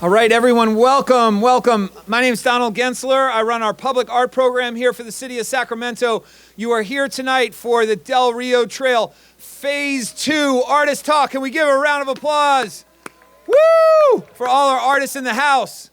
All right, everyone, welcome, welcome. My name is Donald Gensler. I run our public art program here for the city of Sacramento. You are here tonight for the Del Rio Trail Phase 2 Artist Talk. Can we give a round of applause? Woo! For all our artists in the house.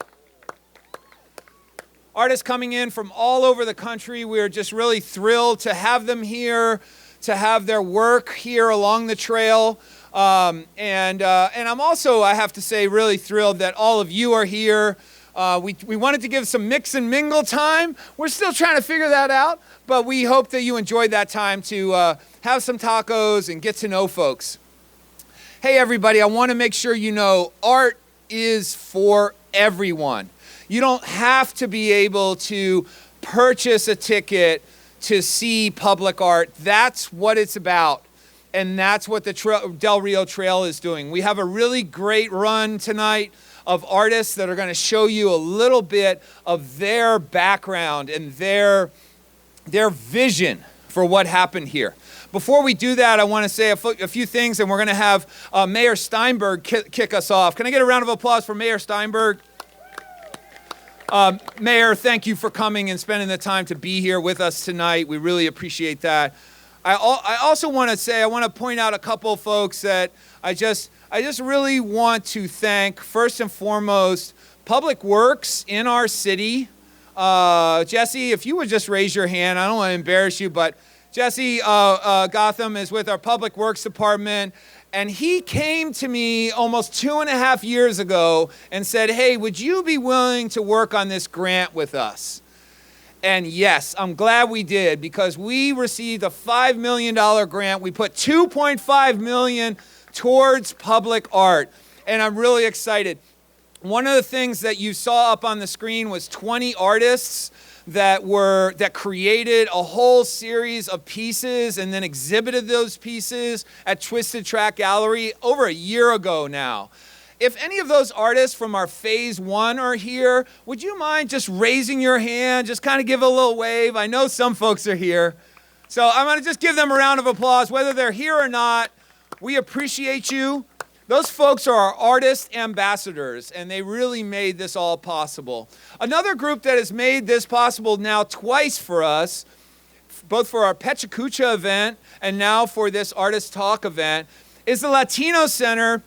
Artists coming in from all over the country. We're just really thrilled to have them here, to have their work here along the trail. And I'm also, I have to say, really thrilled that all of you are here. We wanted to give some mix and mingle time. We're still trying to figure that out, but we hope that you enjoyed that time to have some tacos and get to know folks. Hey, everybody, I want to make sure you know art is for everyone. You don't have to be able to purchase a ticket to see public art. That's what it's about. And that's what the Del Rio Trail is doing. We have a really great run tonight of artists that are going to show you a little bit of their background and their vision for what happened here. Before we do that, I want to say a few things, and we're going to have Mayor Steinberg kick us off. Can I get a round of applause for Mayor Steinberg? Mayor, thank you for coming and spending the time to be here with us tonight. We really appreciate that. I also want to say, I want to point out a couple of folks that I just really want to thank. First and foremost, Public Works in our city. Jesse, if you would just raise your hand, I don't want to embarrass you, but Jesse Gotham is with our Public Works Department, and he came to me almost 2.5 years ago and said, hey, would you be willing to work on this grant with us? And yes, I'm glad we did, because we received a $5 million grant. We put $2.5 million towards public art, and I'm really excited. One of the things that you saw up on the screen was 20 artists that created a whole series of pieces and then exhibited those pieces at Twisted Track Gallery over a year ago now. If any of those artists from our Phase 1 are here, would you mind just raising your hand, just kind of give a little wave? I know some folks are here. So I'm going to just give them a round of applause. Whether they're here or not, we appreciate you. Those folks are our artist ambassadors, and they really made this all possible. Another group that has made this possible now twice for us, both for our Pechacucha event and now for this Artist Talk event, is the Latino Center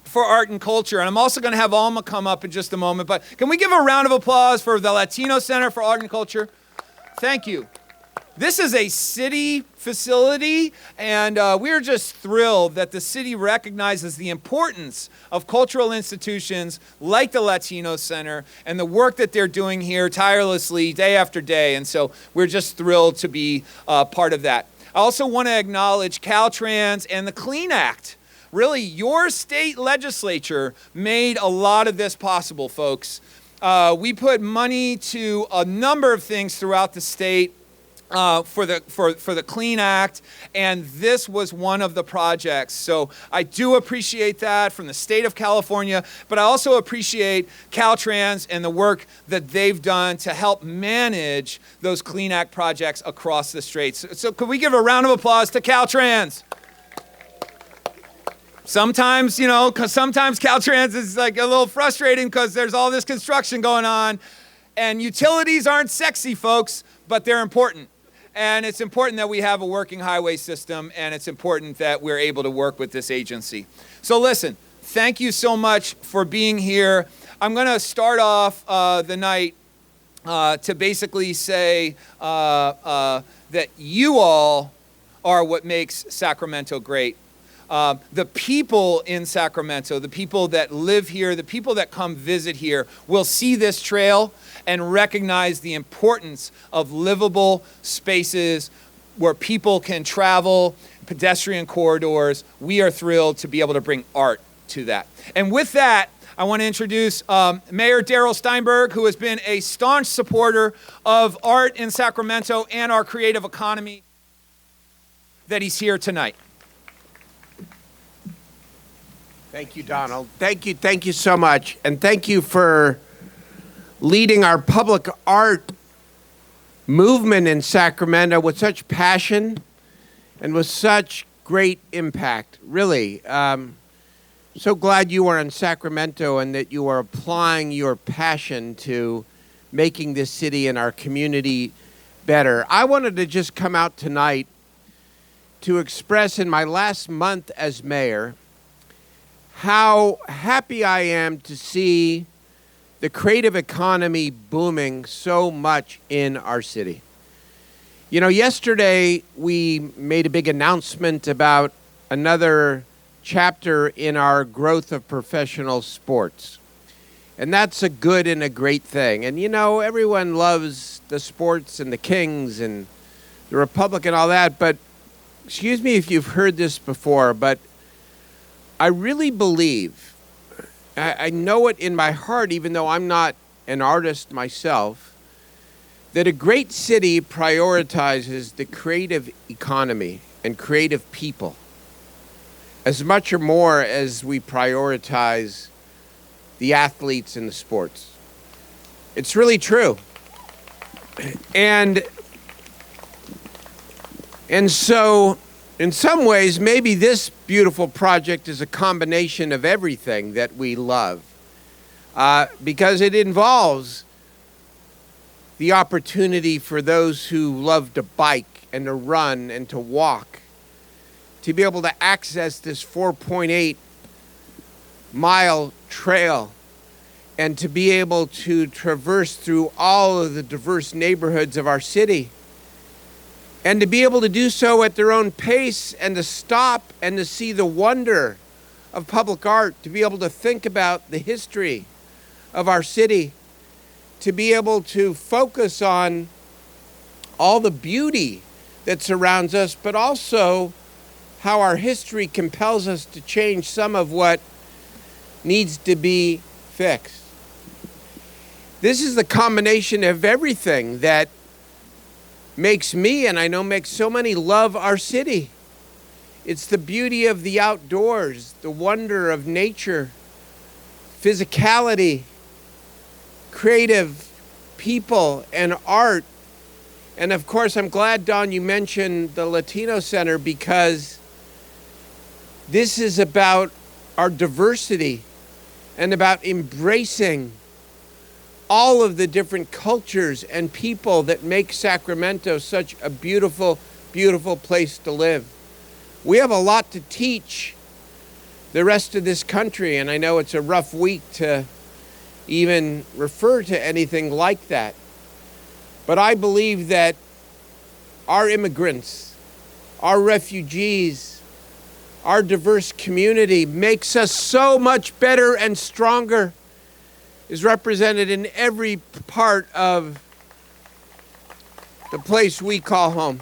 for Art and Culture. And I'm also going to have Alma come up in just a moment, but can we give a round of applause for the Latino Center for Art and Culture? Thank you. This is a city facility, and we're just thrilled that the city recognizes the importance of cultural institutions like the Latino Center and the work that they're doing here tirelessly day after day. And so we're just thrilled to be part of that. I also want to acknowledge Caltrans and the Clean Act. Really, your state legislature made a lot of this possible, folks. We put money to a number of things throughout the state for the Clean Act, and this was one of the projects. So I do appreciate that from the state of California, but I also appreciate Caltrans and the work that they've done to help manage those Clean Act projects across the state. So could we give a round of applause to Caltrans? Sometimes, sometimes Caltrans is like a little frustrating because there's all this construction going on, and utilities aren't sexy, folks, but they're important. And it's important that we have a working highway system, and it's important that we're able to work with this agency. So listen, thank you so much for being here. I'm going to start off the night to basically say that you all are what makes Sacramento great. The people in Sacramento, the people that live here, the people that come visit here will see this trail and recognize the importance of livable spaces where people can travel, pedestrian corridors. We are thrilled to be able to bring art to that. And with that, I want to introduce Mayor Darrell Steinberg, who has been a staunch supporter of art in Sacramento and our creative economy, that he's here tonight. Thank you, Donald. Thank you so much. And thank you for leading our public art movement in Sacramento with such passion and with such great impact. Really, so glad you are in Sacramento and that you are applying your passion to making this city and our community better. I wanted to just come out tonight to express in my last month as mayor how happy I am to see the creative economy booming so much in our city. You know, yesterday we made a big announcement about another chapter in our growth of professional sports. And that's a good and a great thing. And you know, everyone loves the sports and the Kings and the Republic and all that, but excuse me if you've heard this before, but I really believe, I know it in my heart, even though I'm not an artist myself, that a great city prioritizes the creative economy and creative people as much or more as we prioritize the athletes and the sports. It's really true. And so, in some ways, maybe this beautiful project is a combination of everything that we love, because it involves the opportunity for those who love to bike and to run and to walk to be able to access this 4.8-mile trail and to be able to traverse through all of the diverse neighborhoods of our city and to be able to do so at their own pace and to stop and to see the wonder of public art, to be able to think about the history of our city, to be able to focus on all the beauty that surrounds us, but also how our history compels us to change some of what needs to be fixed. This is the combination of everything that makes me, and I know makes so many, love our city. It's the beauty of the outdoors, the wonder of nature, physicality, creative people, and art. And of course, I'm glad, Don, you mentioned the Latino Center, because this is about our diversity and about embracing all of the different cultures and people that make Sacramento such a beautiful, beautiful place to live. We have a lot to teach the rest of this country, and I know it's a rough week to even refer to anything like that. But I believe that our immigrants, our refugees, our diverse community makes us so much better and stronger, is represented in every part of the place we call home.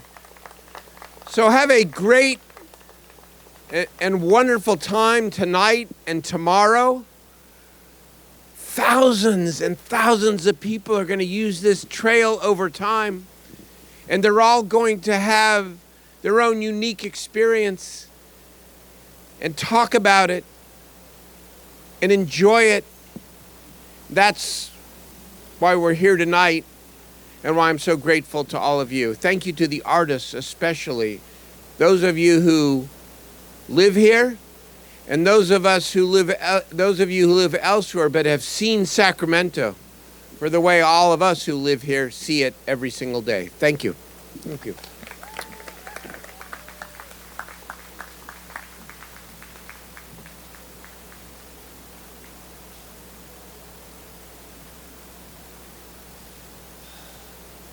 So have a great and wonderful time tonight and tomorrow. Thousands and thousands of people are going to use this trail over time, and they're all going to have their own unique experience and talk about it and enjoy it. That's why we're here tonight and why I'm so grateful to all of you. Thank you to the artists, especially those of you who live here, and those of you who live elsewhere but have seen Sacramento for the way all of us who live here see it every single day. Thank you. Thank you.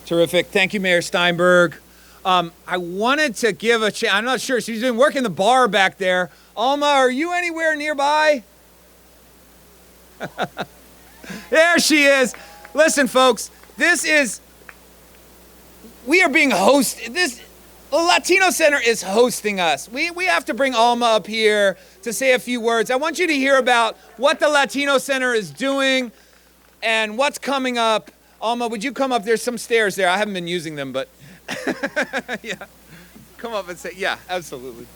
Terrific. Thank you, Mayor Steinberg. I wanted to give a chance. I'm not sure. She's been working the bar back there. Alma, are you anywhere nearby? There she is. Listen, folks, we are being hosted. The Latino Center is hosting us. We have to bring Alma up here to say a few words. I want you to hear about what the Latino Center is doing and what's coming up. Alma, would you come up? There's some stairs there. I haven't been using them, but yeah. Come up and say, yeah, absolutely.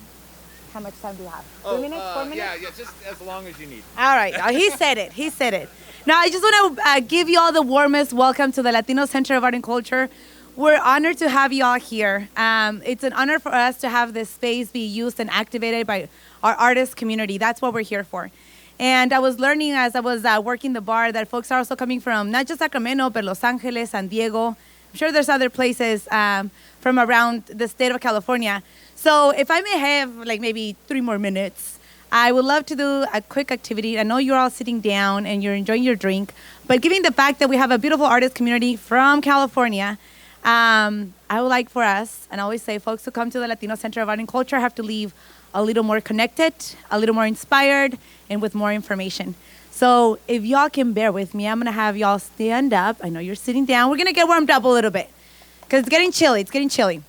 How much time do you have? 3 minutes? 4 minutes? Yeah, just as long as you need. All right. He said it. He said it. Now, I just want to give you all the warmest welcome to the Latino Center of Art and Culture. We're honored to have you all here. It's an honor for us to have this space be used and activated by our artist community. That's what we're here for. And I was learning as I was working the bar that folks are also coming from not just Sacramento, but Los Angeles, San Diego. I'm sure there's other places from around the state of California. So if I may have like maybe 3 more minutes, I would love to do a quick activity. I know you're all sitting down and you're enjoying your drink, but given the fact that we have a beautiful artist community from California, I would like for us, and I always say folks who come to the Latino Center of Art and Culture have to leave a little more connected, a little more inspired, and with more information. So if y'all can bear with me, I'm going to have y'all stand up. I know you're sitting down. We're going to get warmed up a little bit because it's getting chilly. It's getting chilly.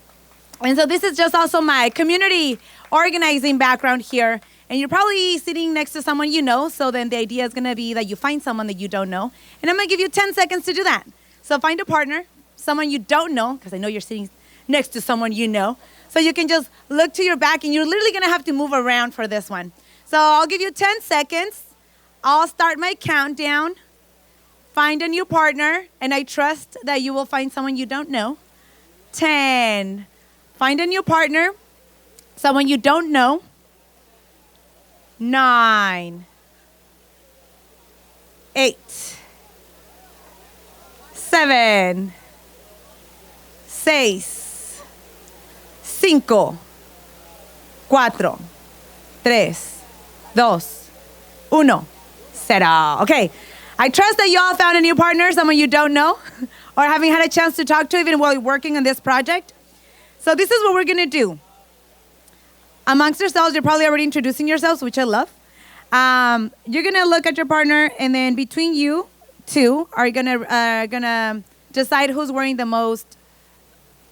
And so this is just also my community organizing background here. And you're probably sitting next to someone you know. So then the idea is going to be that you find someone that you don't know. And I'm going to give you 10 seconds to do that. So find a partner, someone you don't know, because I know you're sitting next to someone you know. So you can just look to your back, and you're literally going to have to move around for this one. So I'll give you 10 seconds. I'll start my countdown. Find a new partner, and I trust that you will find someone you don't know. 10. Find a new partner, someone you don't know. 9. 8. 7. 6. 5. 4. 3. 2. 1. 0. Okay. I trust that you all found a new partner, someone you don't know, or having had a chance to talk to even while you're working on this project. So this is what we're going to do. Amongst yourselves, you're probably already introducing yourselves, which I love. You're going to look at your partner, and then between you two are gonna decide who's wearing the most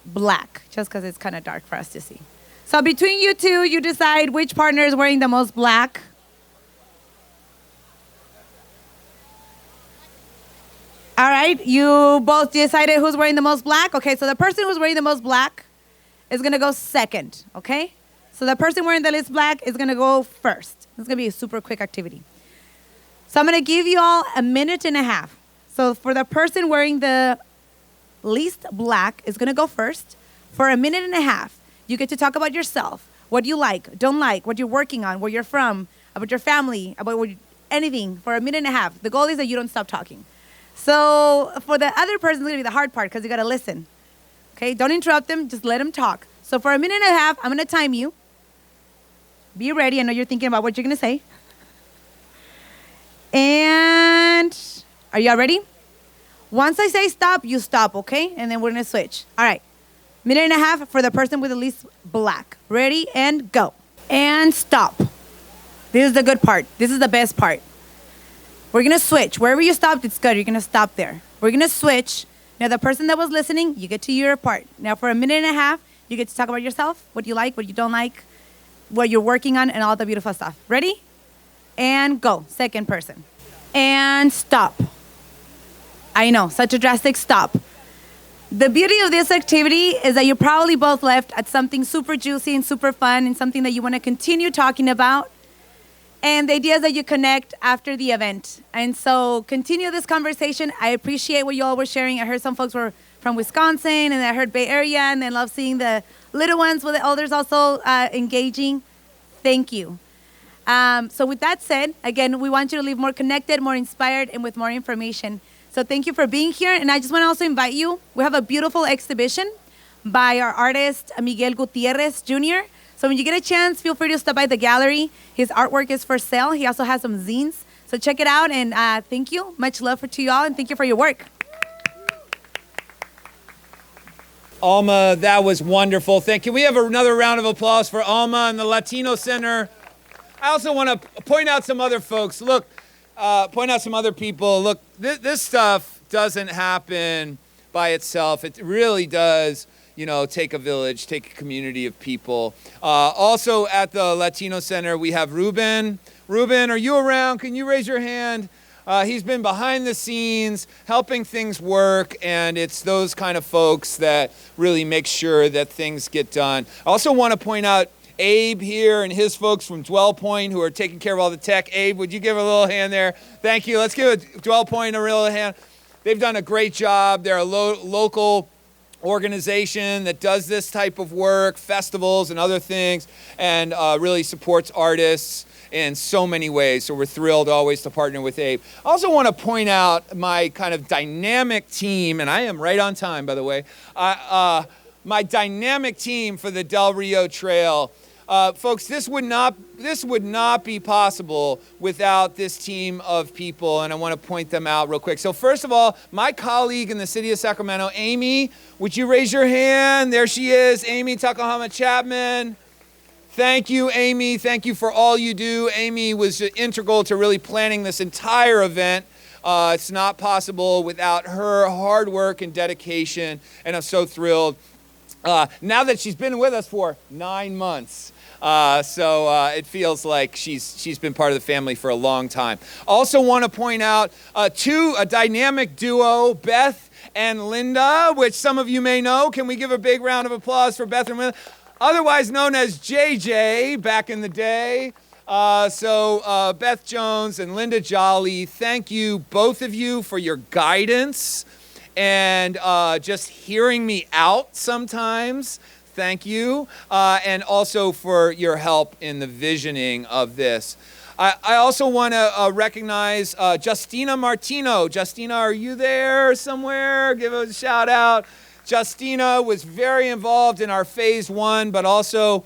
black, just because it's kind of dark for us to see. So between you two, you decide which partner is wearing the most black. All right, you both decided who's wearing the most black. Okay, so the person who's wearing the most black is going to go second, okay? So the person wearing the least black is going to go first. It's going to be a super quick activity. So I'm going to give you all a minute and a half. So for the person wearing the least black is going to go first. For a minute and a half, you get to talk about yourself, what you like, don't like, what you're working on, where you're from, about your family, about anything for a minute and a half. The goal is that you don't stop talking. So for the other person, it's going to be the hard part because you got to listen. Okay, don't interrupt them. Just let them talk. So for a minute and a half, I'm going to time you. Be ready. I know you're thinking about what you're going to say. And are y'all ready? Once I say stop, you stop, okay? And then we're going to switch. All right. Minute and a half for the person with the least black. Ready and go. And stop. This is the good part. This is the best part. We're going to switch. Wherever you stopped, it's good. You're going to stop there. We're going to switch. Now, the person that was listening, you get to your part. Now, for a minute and a half, you get to talk about yourself, what you like, what you don't like, what you're working on, and all the beautiful stuff. Ready? And go. Second person. And stop. I know, such a drastic stop. The beauty of this activity is that you probably both left at something super juicy and super fun and something that you want to continue talking about. And the idea is that you connect after the event. And so continue this conversation. I appreciate what you all were sharing. I heard some folks were from Wisconsin, and I heard Bay Area, and I love seeing the little ones with the elders also engaging. Thank you. So with that said, again, we want you to leave more connected, more inspired, and with more information. So thank you for being here. And I just want to also invite you. We have a beautiful exhibition by our artist, Miguel Gutierrez Jr. So when you get a chance, feel free to stop by the gallery. His artwork is for sale. He also has some zines. So check it out. And thank you. Much love to you all. And thank you for your work. Alma, that was wonderful. Thank you. We have another round of applause for Alma and the Latino Center. I also want to point out some other folks. Look, point out some other people. Look, this stuff doesn't happen by itself. It really does, take a village, take a community of people. Also at the Latino Center, we have Ruben. Ruben, are you around? Can you raise your hand? He's been behind the scenes, helping things work, and it's those kind of folks that really make sure that things get done. I also want to point out Abe here and his folks from Dwell Point who are taking care of all the tech. Abe, would you give a little hand there? Thank you. Let's give Dwell Point a real hand. They've done a great job. They're a local organization that does this type of work, festivals and other things, and really supports artists in so many ways. So we're thrilled always to partner with Abe. I also want to point out my kind of dynamic team, and I am right on time, by the way, my dynamic team for the Del Rio Trail. Folks, this would not be possible without this team of people, and I want to point them out real quick. So first of all, my colleague in the city of Sacramento, Amy, would you raise your hand? There she is, Amy Takahama Chapman. Thank you, Amy. Thank you for all you do. Amy was integral to really planning this entire event. It's not possible without her hard work and dedication, and I'm so thrilled. Now that she's been with us for 9 months, so it feels like she's been part of the family for a long time. Also want to point out a dynamic duo, Beth and Linda, which some of you may know. Can we give a big round of applause for Beth and Linda? Otherwise known as JJ back in the day. So Beth Jones and Linda Jolly, thank you, both of you, for your guidance and just hearing me out sometimes. Thank you. And also for your help in the visioning of this. I also want to recognize Justina Martino. Justina, are you there somewhere? Give us a shout out. Justina was very involved in our phase 1, but also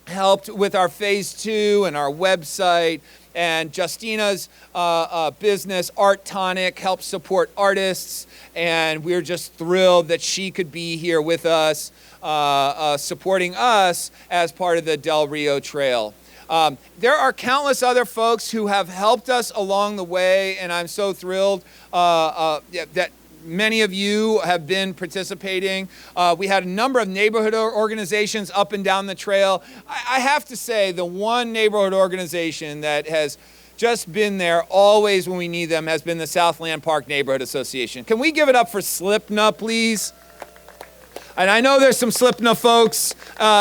helped with our phase 2 and our website. And Justina's business, Art Tonic, helps support artists. And we're just thrilled that she could be here with us, supporting us as part of the Del Rio Trail. There are countless other folks who have helped us along the way, and I'm so thrilled that many of you have been participating. We had a number of neighborhood organizations up and down the trail. I have to say, the one neighborhood organization that has just been there always when we need them has been the Southland Park Neighborhood Association. Can we give it up for Slipna, please? And I know there's some Slipna folks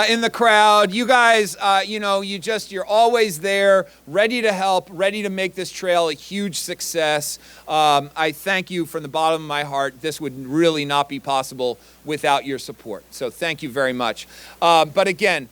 in the crowd. You guys, you're always there, ready to help, ready to make this trail a huge success. I thank you from the bottom of my heart. This would really not be possible without your support. So thank you very much. But again,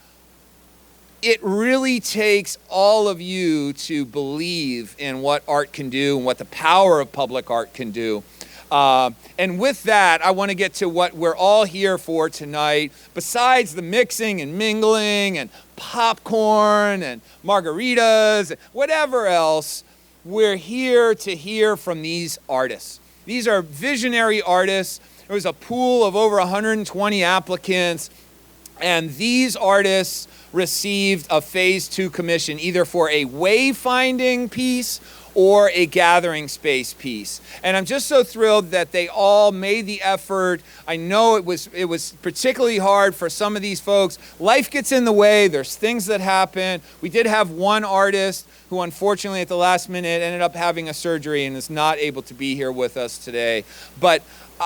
it really takes all of you to believe in what art can do and what the power of public art can do. And with that, I want to get to what we're all here for tonight. Besides the mixing and mingling and popcorn and margaritas, whatever else, we're here to hear from these artists. These are visionary artists. There was a pool of over 120 applicants, and these artists received a phase 2 commission, either for a wayfinding piece or a gathering space piece. And I'm just so thrilled that they all made the effort. I know it was particularly hard for some of these folks. Life gets in the way. There's things that happen. We did have one artist who unfortunately at the last minute ended up having a surgery and is not able to be here with us today. But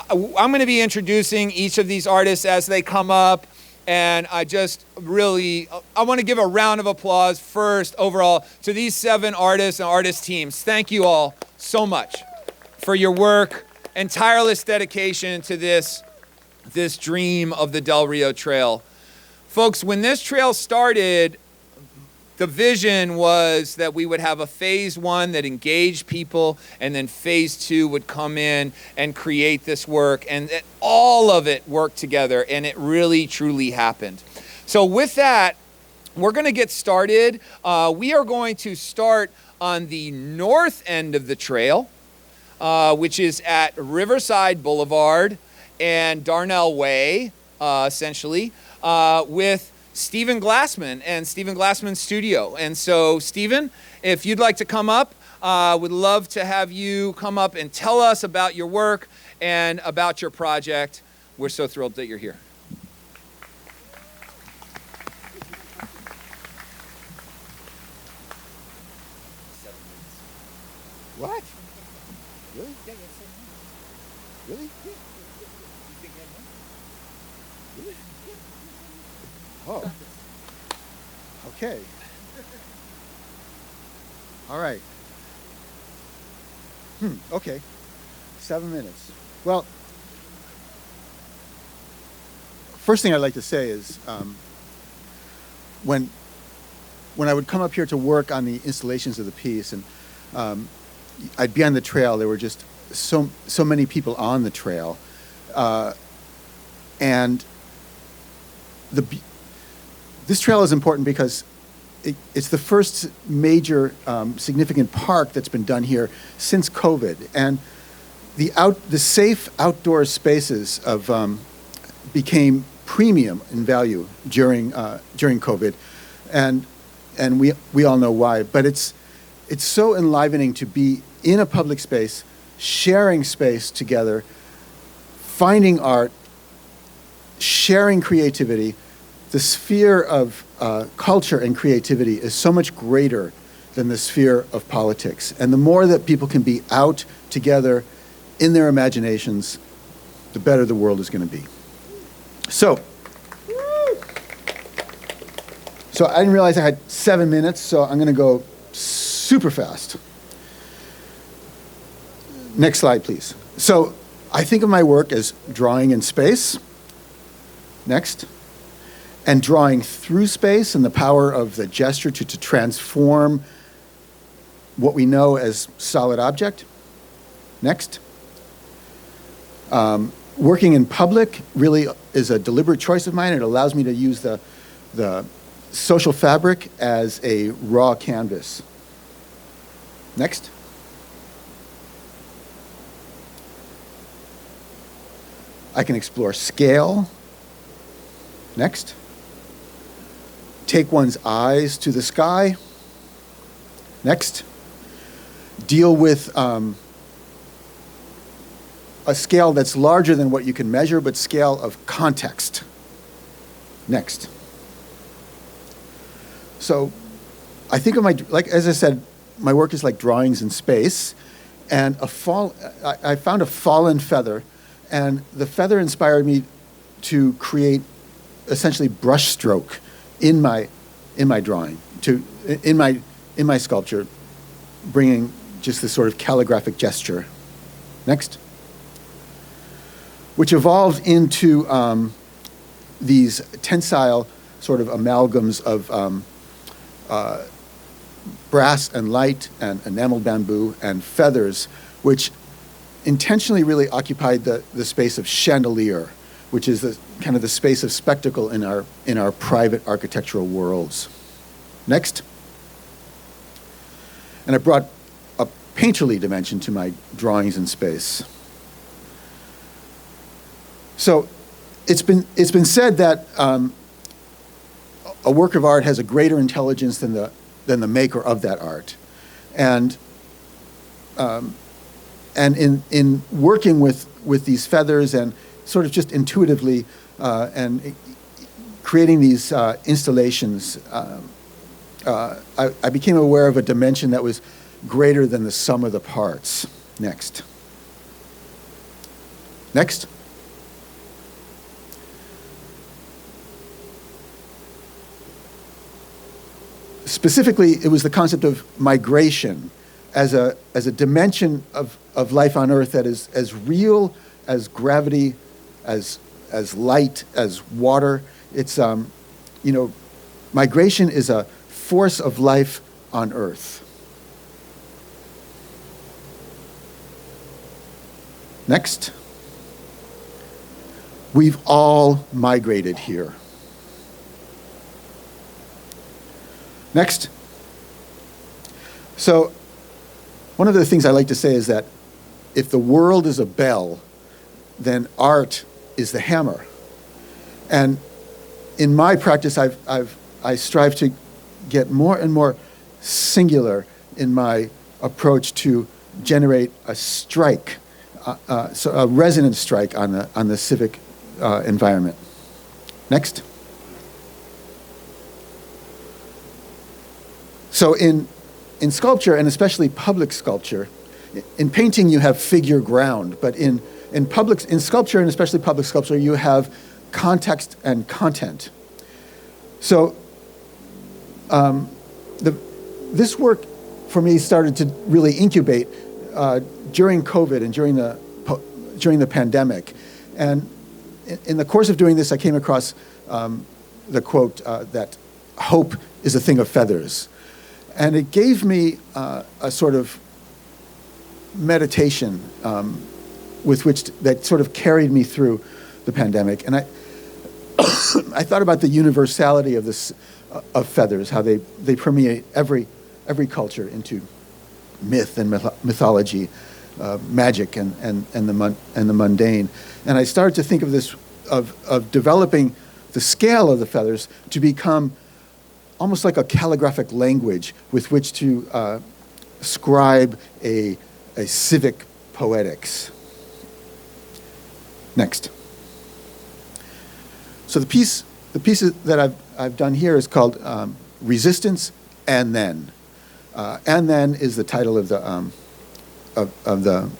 I'm going to be introducing each of these artists as they come up. And I want to give a round of applause first overall to these 7 artists and artist teams. Thank you all so much for your work and tireless dedication to this dream of the Del Rio Trail. Folks, when this trail started, the vision was that we would have a phase 1 that engaged people, and then phase 2 would come in and create this work, and that all of it worked together, and it really, truly happened. So with that, we're going to get started. We are going to start on the north end of the trail, which is at Riverside Boulevard and Darnell Way, essentially, with Stephen Glassman and Stephen Glassman's studio. And so, Stephen, if you'd like to come up, would love to have you come up and tell us about your work and about your project. We're so thrilled that you're here. What? Really? Yeah, 7 minutes. Really? Yeah. Really? Oh. Okay. All right. Okay. 7 minutes. Well, first thing I'd like to say is when I would come up here to work on the installations of the piece, and I'd be on the trail, there were just so many people on the trail, and this trail is important because it's the first major significant park that's been done here since COVID, and the safe outdoor spaces became premium in value during COVID, and we all know why. But it's so enlivening to be in a public space, sharing space together, finding art, sharing creativity. The sphere of culture and creativity is so much greater than the sphere of politics. And the more that people can be out together in their imaginations, the better the world is going to be. So I didn't realize I had 7 minutes, so I'm going to go super fast. Next slide, please. So I think of my work as drawing in space. Next. And drawing through space and the power of the gesture to transform what we know as solid object. Next. Working in public really is a deliberate choice of mine. It allows me to use the social fabric as a raw canvas. Next. I can explore scale. Next. Take one's eyes to the sky. Next. Deal with a scale that's larger than what you can measure, but scale of context. Next. So I think of as I said, my work is like drawings in space, and I found a fallen feather, and the feather inspired me to create essentially brushstroke in my drawing, in my sculpture, bringing just this sort of calligraphic gesture. Next. Which evolved into these tensile sort of amalgams of brass and light and enamel bamboo and feathers, which intentionally really occupied the space of chandelier, which is the kind of the space of spectacle in our private architectural worlds. Next. And I brought a painterly dimension to my drawings in space. So it's been said that a work of art has a greater intelligence than the maker of that art, and in working with these feathers and sort of just intuitively and creating these installations, I became aware of a dimension that was greater than the sum of the parts. Next. Next. Specifically, it was the concept of migration as a dimension of life on Earth that is as real as gravity, as light, as water. It's migration is a force of life on Earth. Next. We've all migrated here. Next. So, one of the things I like to say is that if the world is a bell, then art is the hammer. And in my practice, I strive to get more and more singular in my approach to generate a strike, so a resonant strike on the civic environment. Next. So in sculpture, and especially public sculpture, in painting you have figure ground, but in sculpture, and especially public sculpture, you have context and content. So this work for me started to really incubate during COVID and during the pandemic, and in the course of doing this, I came across the quote that hope is a thing of feathers. And it gave me a sort of meditation with which that sort of carried me through the pandemic. And I I thought about the universality of this of feathers, how they permeate every culture into myth and mythology, magic and the mundane. And I started to think of this of developing the scale of the feathers to become almost like a calligraphic language with which to scribe a civic poetics. Next. So the piece that I've done here is called Resistance and Then. And Then is the title of the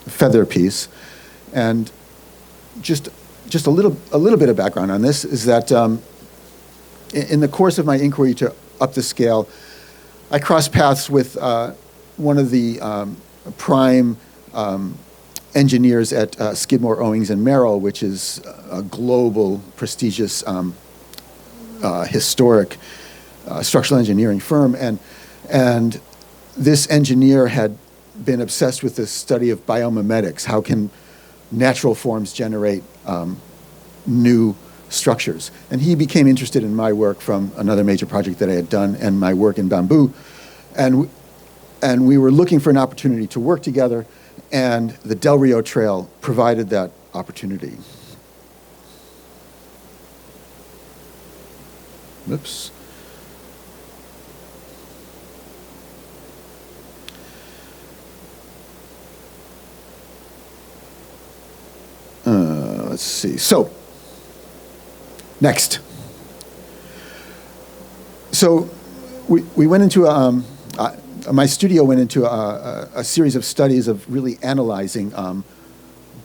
feather piece. And just a little bit of background on this is that in the course of my inquiry to up the scale, I crossed paths with one of the prime engineers at Skidmore, Owings and Merrill, which is a global, prestigious, historic structural engineering firm, and this engineer had been obsessed with the study of biomimetics. How can natural forms generate new structures? And he became interested in my work from another major project that I had done and my work in bamboo, and we were looking for an opportunity to work together. And the Del Rio Trail provided that opportunity. Oops. Let's see. So, next. So, we went into my studio went into a series of studies of really analyzing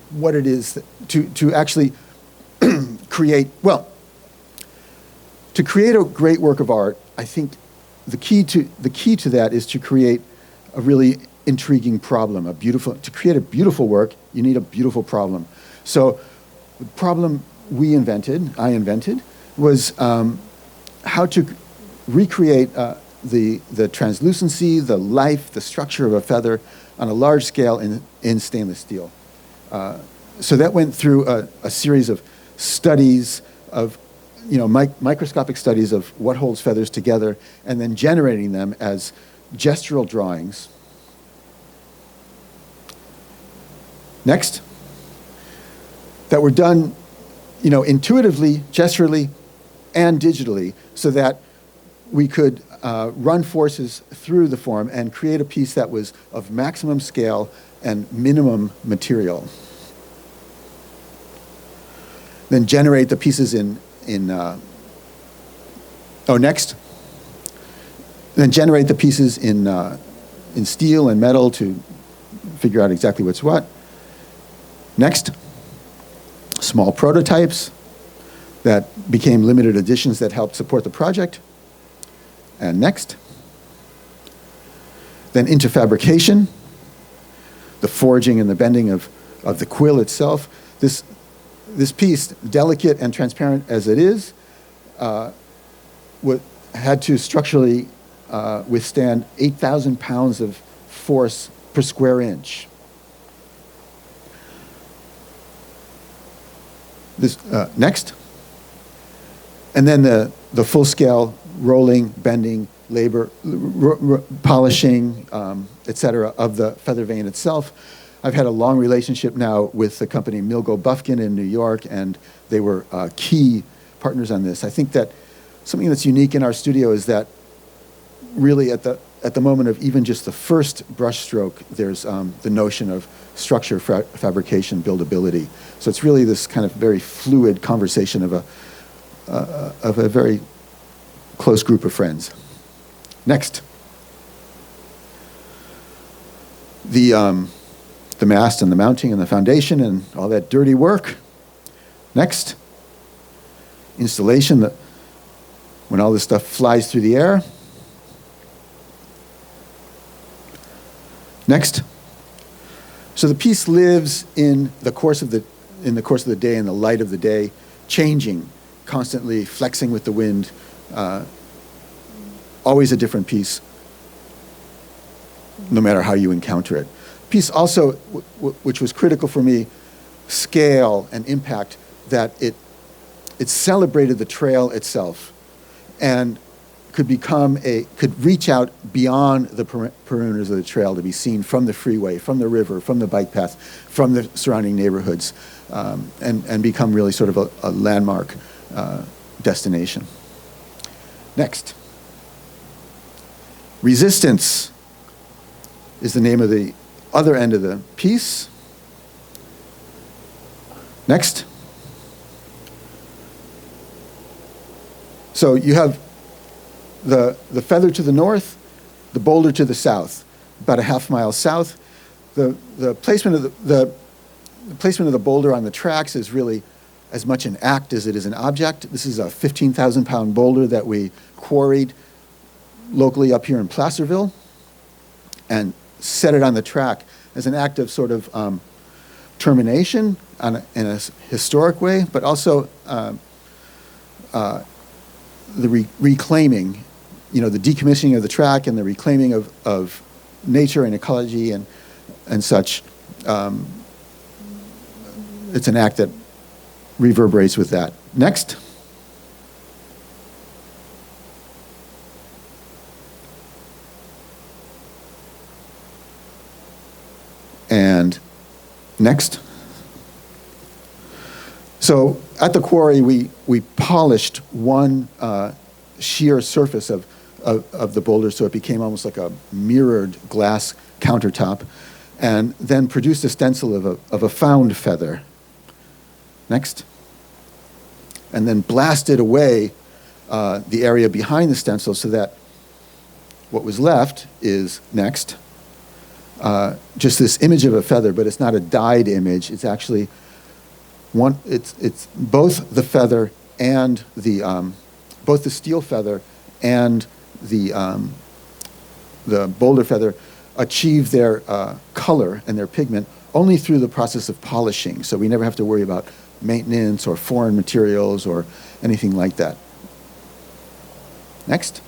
what it is to actually create, well, to create a great work of art. I think the key to that is to create a really intriguing problem, to create a beautiful work, you need a beautiful problem. So the problem I invented, was how to recreate the translucency, the life, the structure of a feather on a large scale in stainless steel. So that went through a series of studies of, microscopic studies of what holds feathers together, and then generating them as gestural drawings. Next. That were done, intuitively, gesturally, and digitally, so that we could run forces through the form and create a piece that was of maximum scale and minimum material. Then generate the pieces next. Then generate the pieces in steel and metal to figure out exactly what's what. Next. Small prototypes that became limited editions that helped support the project. And next. Then into fabrication, the forging and the bending of the quill itself. This piece, delicate and transparent as it is, had to structurally withstand 8,000 pounds of force per square inch. Next. And then the full-scale rolling, bending, labor, polishing, etc. of the feather vane itself. I've had a long relationship now with the company Milgo Bufkin in New York, and they were key partners on this. I think that something that's unique in our studio is that really at the moment of even just the first brush stroke, there's the notion of structure, fabrication, buildability. So it's really this kind of very fluid conversation of a very close group of friends. Next. The mast and the mounting and the foundation and all that dirty work. Next. Installation, when all this stuff flies through the air. Next. So the piece lives in the course of in the course of the day, in the light of the day, changing, constantly flexing with the wind, always a different piece, no matter how you encounter it. Piece also, which was critical for me, scale and impact, that it celebrated the trail itself and could reach out beyond the perimeters of the trail to be seen from the freeway, from the river, from the bike path, from the surrounding neighborhoods, and become really sort of a landmark destination. Next. Resistance is the name of the other end of the piece. Next. So you have the feather to the north, the boulder to the south, about a half-mile south. The placement of the placement of the boulder on the tracks is really as much an act as it is an object. This is a 15,000-pound boulder that we quarried locally up here in Placerville and set it on the track as an act of sort of termination in a historic way, but also the reclaiming, the decommissioning of the track and the reclaiming of nature and ecology and such. It's an act that reverberates with that. Next. And next. So at the quarry, we polished one sheer surface of the boulder so it became almost like a mirrored glass countertop, and then produced a stencil of a found feather. Next. And then blasted away the area behind the stencil so that what was left is next. Just this image of a feather, but it's not a dyed image. It's actually one. It's both the feather and both the steel feather and the boulder feather achieve their color and their pigment only through the process of polishing. So we never have to worry about maintenance or foreign materials or anything like that. Next.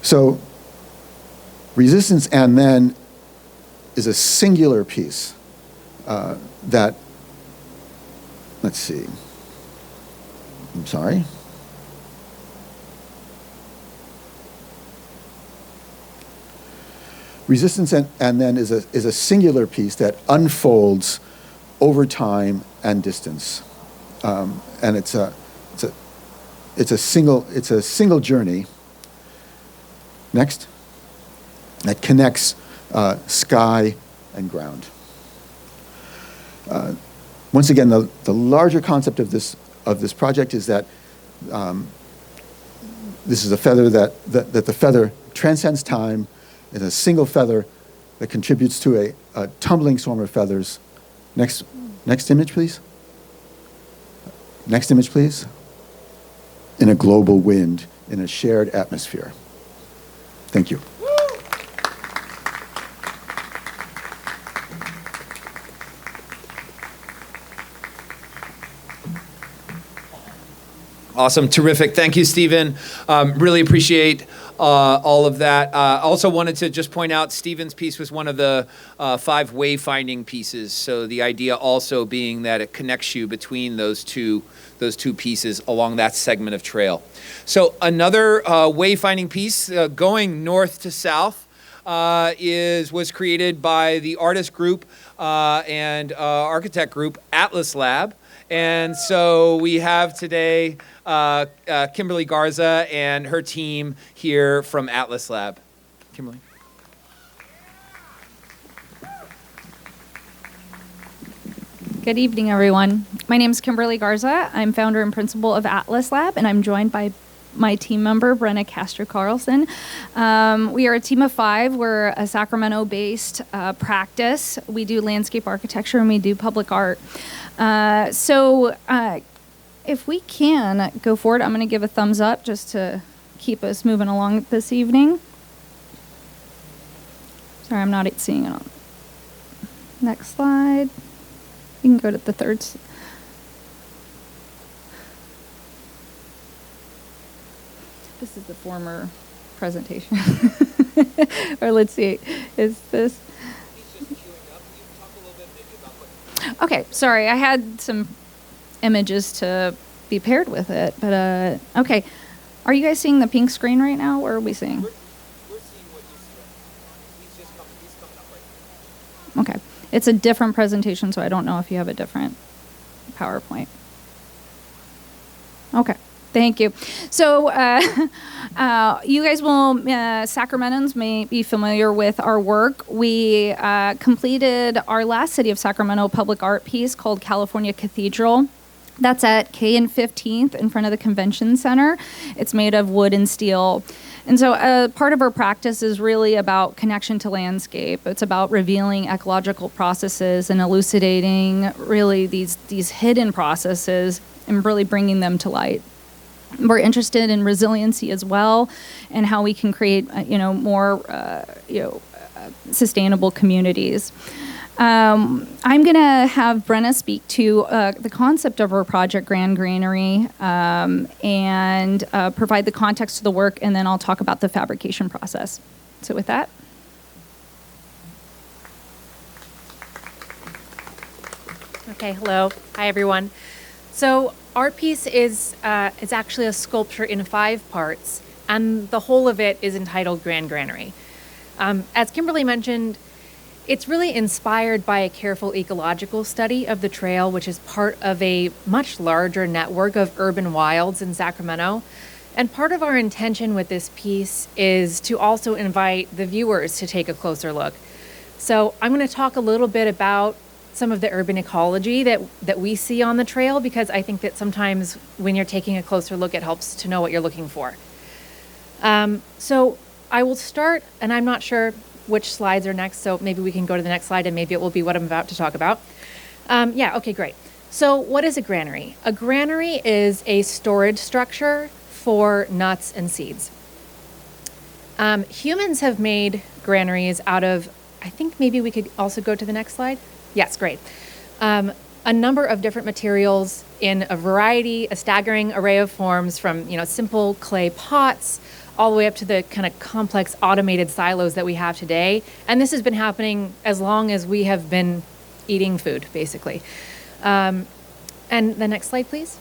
So resistance and then is a singular piece that, let's see, I'm sorry. Resistance and then is a singular piece that unfolds over time and distance, and it's a single journey. Next, that connects sky and ground. Once again, the larger concept of this project is that this is a feather that the feather transcends time. It's a single feather that contributes to a tumbling swarm of feathers. Next image, please. Next image, please. In a global wind, in a shared atmosphere. Thank you. Awesome, terrific. Thank you, Stephen. Really appreciate all of that. Also wanted to just point out Stephen's piece was one of the 5 wayfinding pieces. So the idea also being that it connects you between those two pieces along that segment of trail. So another wayfinding piece going north to south was created by the artist group and architect group Atlas Lab. And so we have today Kimberly Garza and her team here from Atlas Lab. Kimberly. Good evening, everyone. My name is Kimberly Garza. I'm founder and principal of Atlas Lab, and I'm joined by my team member, Brenna Castro-Carlson. We are a team of 5. We're a Sacramento-based practice. We do landscape architecture and we do public art. So if we can go forward, I'm going to give a thumbs up just to keep us moving along this evening. Sorry, I'm not seeing it on. Next slide. You can go to the third. This is the former presentation. Or let's see, is this? Okay, sorry, I had some images to be paired with it, but okay. Are you guys seeing the pink screen right now? Or are we seeing? We're seeing what you see right now. He's coming up right now. Okay, it's a different presentation, so I don't know if you have a different PowerPoint. Okay. Thank you. So you guys will, Sacramentans may be familiar with our work. We completed our last City of Sacramento public art piece called California Cathedral. That's at K and 15th in front of the Convention Center. It's made of wood and steel. And so part of our practice is really about connection to landscape. It's about revealing ecological processes and elucidating really these hidden processes and really bringing them to light. We're interested in resiliency as well, and how we can create, more, sustainable communities. I'm going to have Brenna speak to the concept of our project, Grand Granary, and provide the context to the work, and then I'll talk about the fabrication process. So with that. Okay, hello. Hi, everyone. So our piece is actually a sculpture in 5 parts, and the whole of it is entitled Grand Granary. As Kimberly mentioned, it's really inspired by a careful ecological study of the trail, which is part of a much larger network of urban wilds in Sacramento. And part of our intention with this piece is to also invite the viewers to take a closer look. So I'm going to talk a little bit about some of the urban ecology that we see on the trail, because I think that sometimes when you're taking a closer look, it helps to know what you're looking for. So I will start, and I'm not sure which slides are next, so maybe we can go to the next slide and maybe it will be what I'm about to talk about. Okay, great. So what is a granary? A granary is a storage structure for nuts and seeds. Humans have made granaries out of, I think maybe we could also go to the next slide. Yes, great. A number of different materials in a staggering array of forms, from simple clay pots all the way up to the kind of complex automated silos that we have today. And this has been happening as long as we have been eating food, basically. And the next slide, please.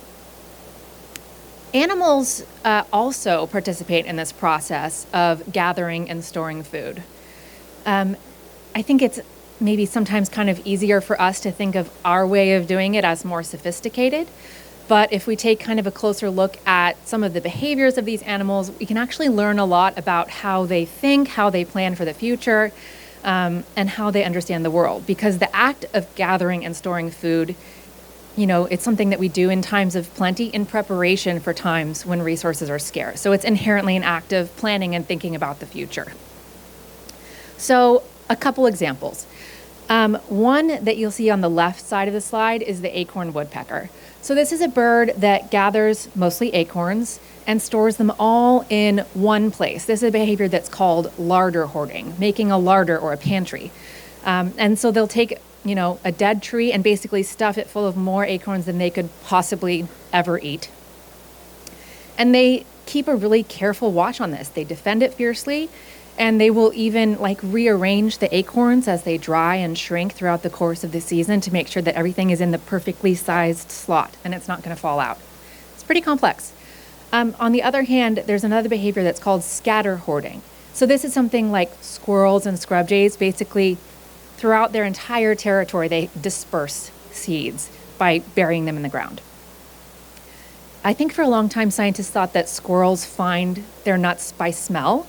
Animals also participate in this process of gathering and storing food. I think it's maybe sometimes kind of easier for us to think of our way of doing it as more sophisticated. But if we take kind of a closer look at some of the behaviors of these animals, we can actually learn a lot about how they think, how they plan for the future, and how they understand the world. Because the act of gathering and storing food, it's something that we do in times of plenty in preparation for times when resources are scarce. So it's inherently an act of planning and thinking about the future. So a couple examples. One that you'll see on the left side of the slide is the acorn woodpecker. So this is a bird that gathers mostly acorns and stores them all in one place. This is a behavior that's called larder hoarding, making a larder or a pantry. And so they'll take, a dead tree and basically stuff it full of more acorns than they could possibly ever eat. And they keep a really careful watch on this. They defend it fiercely, and they will even rearrange the acorns as they dry and shrink throughout the course of the season to make sure that everything is in the perfectly sized slot and it's not going to fall out. It's pretty complex. On the other hand, there's another behavior that's called scatter hoarding. So this is something like squirrels and scrub jays. Basically, throughout their entire territory, they disperse seeds by burying them in the ground. I think for a long time, scientists thought that squirrels find their nuts by smell.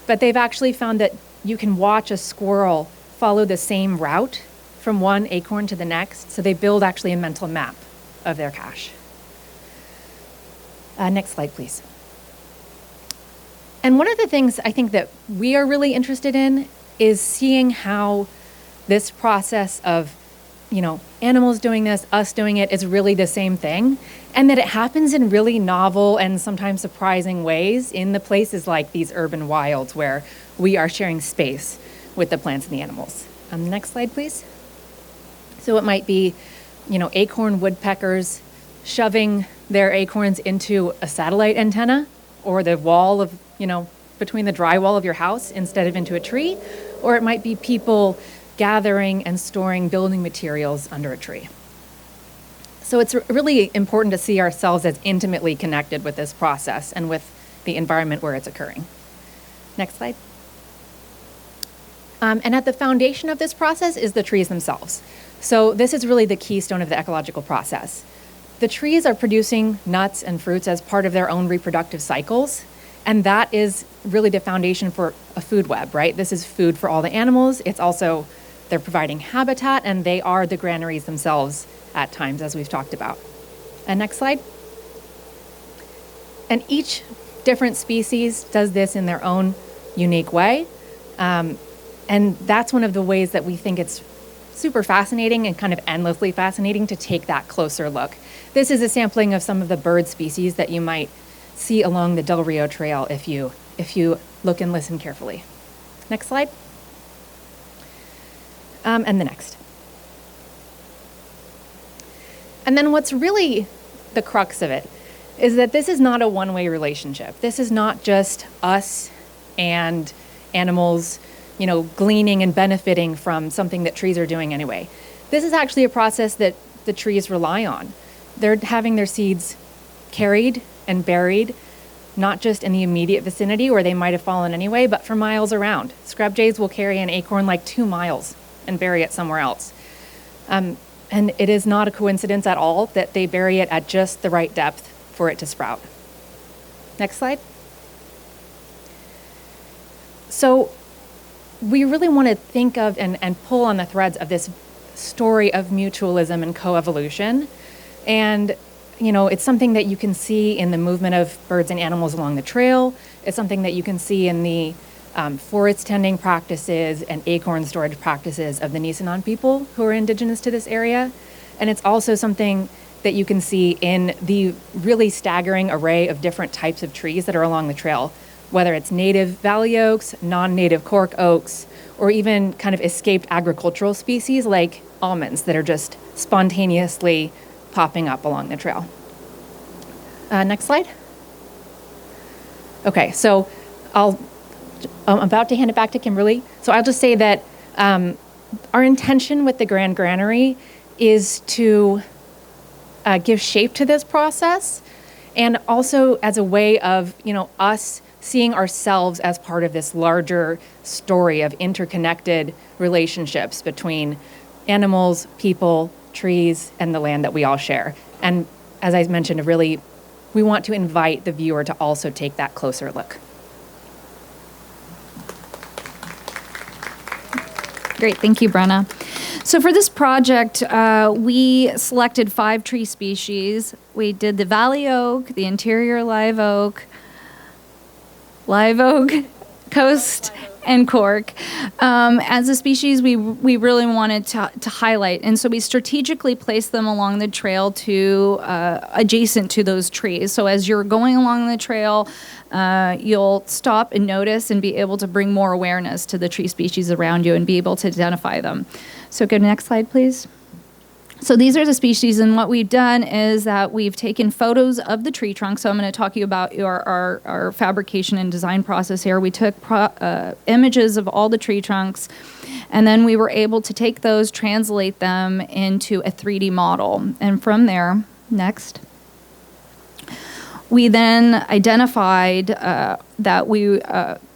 But they've actually found that you can watch a squirrel follow the same route from one acorn to the next. So they build actually a mental map of their cache. Next slide, please. And one of the things I think that we are really interested in is seeing how this process of, animals doing this, us doing it, is really the same thing. And that it happens in really novel and sometimes surprising ways in the places like these urban wilds where we are sharing space with the plants and the animals. Next slide, please. So it might be, acorn woodpeckers shoving their acorns into a satellite antenna or the wall of, between the drywall of your house instead of into a tree. Or it might be people gathering and storing building materials under a tree. So it's really important to see ourselves as intimately connected with this process and with the environment where it's occurring. Next slide. And at the foundation of this process is the trees themselves. So this is really the keystone of the ecological process. The trees are producing nuts and fruits as part of their own reproductive cycles, and that is really the foundation for a food web, right? This is food for all the animals. It's also, they're providing habitat, and they are the granaries themselves at times, as we've talked about. And next slide. And each different species does this in their own unique way. And that's one of the ways that we think it's super fascinating and kind of endlessly fascinating to take that closer look. This is a sampling of some of the bird species that you might see along the Del Rio Trail if you look and listen carefully. Next slide. And the next. And then what's really the crux of it is that this is not a one-way relationship. This is not just us and animals, gleaning and benefiting from something that trees are doing anyway. This is actually a process that the trees rely on. They're having their seeds carried and buried, not just in the immediate vicinity where they might have fallen anyway, but for miles around. Scrub jays will carry an acorn like 2 miles and bury it somewhere else. And it is not a coincidence at all that they bury it at just the right depth for it to sprout. Next slide. So we really want to think of and pull on the threads of this story of mutualism and coevolution. And, it's something that you can see in the movement of birds and animals along the trail. It's something that you can see in the forest tending practices and acorn storage practices of the Nisenan people who are indigenous to this area. And it's also something that you can see in the really staggering array of different types of trees that are along the trail, whether it's native valley oaks, non-native cork oaks, or even kind of escaped agricultural species like almonds that are just spontaneously popping up along the trail. Next slide. Okay, so I'm about to hand it back to Kimberly. So I'll just say that our intention with the Grand Granary is to give shape to this process, and also as a way of, us seeing ourselves as part of this larger story of interconnected relationships between animals, people, trees, and the land that we all share. And as I mentioned, we want to invite the viewer to also take that closer look. Great, thank you, Brenna. So for this project, we selected 5 tree species. We did the valley oak, the interior live oak, coast, and cork. As a species, we really wanted to highlight, and so we strategically placed them along the trail to adjacent to those trees. So as you're going along the trail, you'll stop and notice and be able to bring more awareness to the tree species around you and be able to identify them. So go to the next slide, please. So these are the species, and what we've done is that we've taken photos of the tree trunk. So I'm going to talk to you about our fabrication and design process here. We took images of all the tree trunks, and then we were able to take those, translate them into a 3D model. And from there, next, we then identified that we,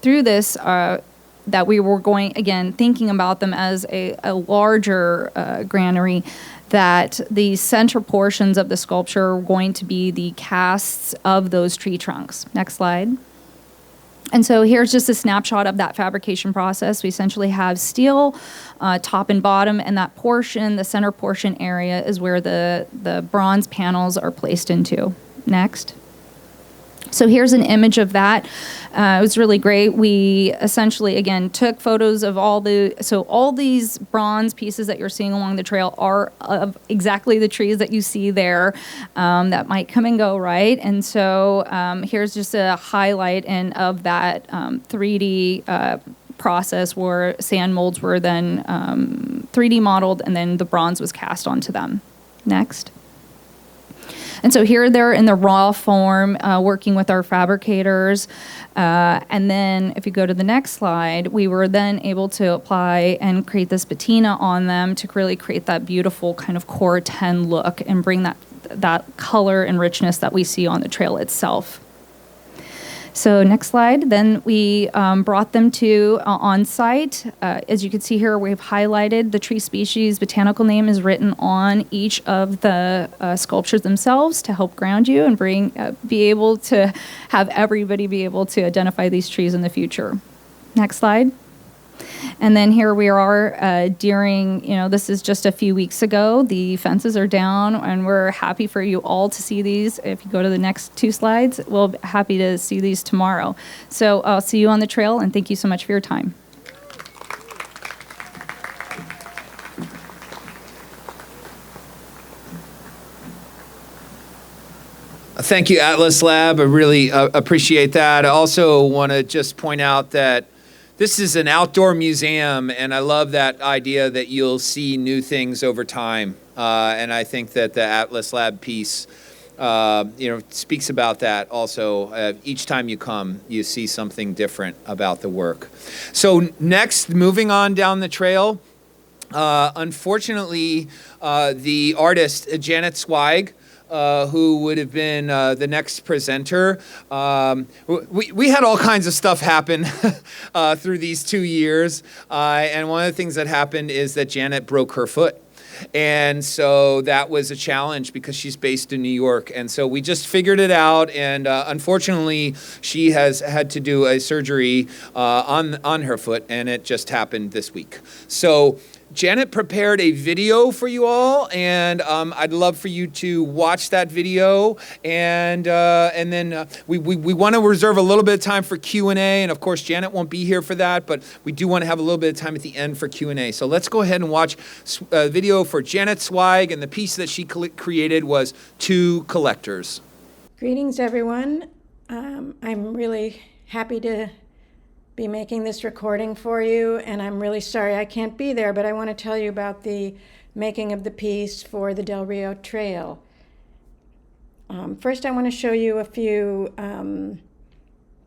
through this, that we were going, again, thinking about them as a larger granary, that the center portions of the sculpture are going to be the casts of those tree trunks. Next slide. And so here's just a snapshot of that fabrication process. We essentially have steel, top and bottom, and that portion, the center portion area, is where the bronze panels are placed into. Next. So here's an image of that. It was really great. We essentially, again, took photos of all these bronze pieces that you're seeing along the trail are of exactly the trees that you see there that might come and go, right? And so here's just a highlight of that 3D process where sand molds were then 3D modeled, and then the bronze was cast onto them. Next. And so here they're in the raw form, working with our fabricators. And then if you go to the next slide, we were then able to apply and create this patina on them to really create that beautiful kind of core 10 look and bring that color and richness that we see on the trail itself. So next slide, then we brought them to on site. As you can see here, we've highlighted the tree species. Botanical name is written on each of the sculptures themselves to help ground you and be able to have everybody be able to identify these trees in the future. Next slide. And then here we are during, this is just a few weeks ago. The fences are down, and we're happy for you all to see these. If you go to the next 2 slides, we'll be happy to see these tomorrow. So I'll see you on the trail, and thank you so much for your time. Thank you, Atlas Lab. I really appreciate that. I also want to just point out that this is an outdoor museum, and I love that idea that you'll see new things over time. And I think that the Atlas Lab piece, speaks about that also. Each time you come, you see something different about the work. So next, moving on down the trail, unfortunately, the artist, Janet Zweig, who would have been the next presenter. We had all kinds of stuff happen through these 2 years. And one of the things that happened is that Janet broke her foot. And so that was a challenge because she's based in New York. And so we just figured it out. And unfortunately, she has had to do a surgery on her foot, and it just happened this week. So Janet prepared a video for you all, and I'd love for you to watch that video. And then we want to reserve a little bit of time for Q&A. And of course, Janet won't be here for that, but we do want to have a little bit of time at the end for Q&A. So let's go ahead and watch a video for Janet Zweig, and the piece that she created was Two Collectors. Greetings, everyone. I'm really happy to be making this recording for you, and I'm really sorry I can't be there, but I want to tell you about the making of the piece for the Del Rio Trail. First, I want to show you a few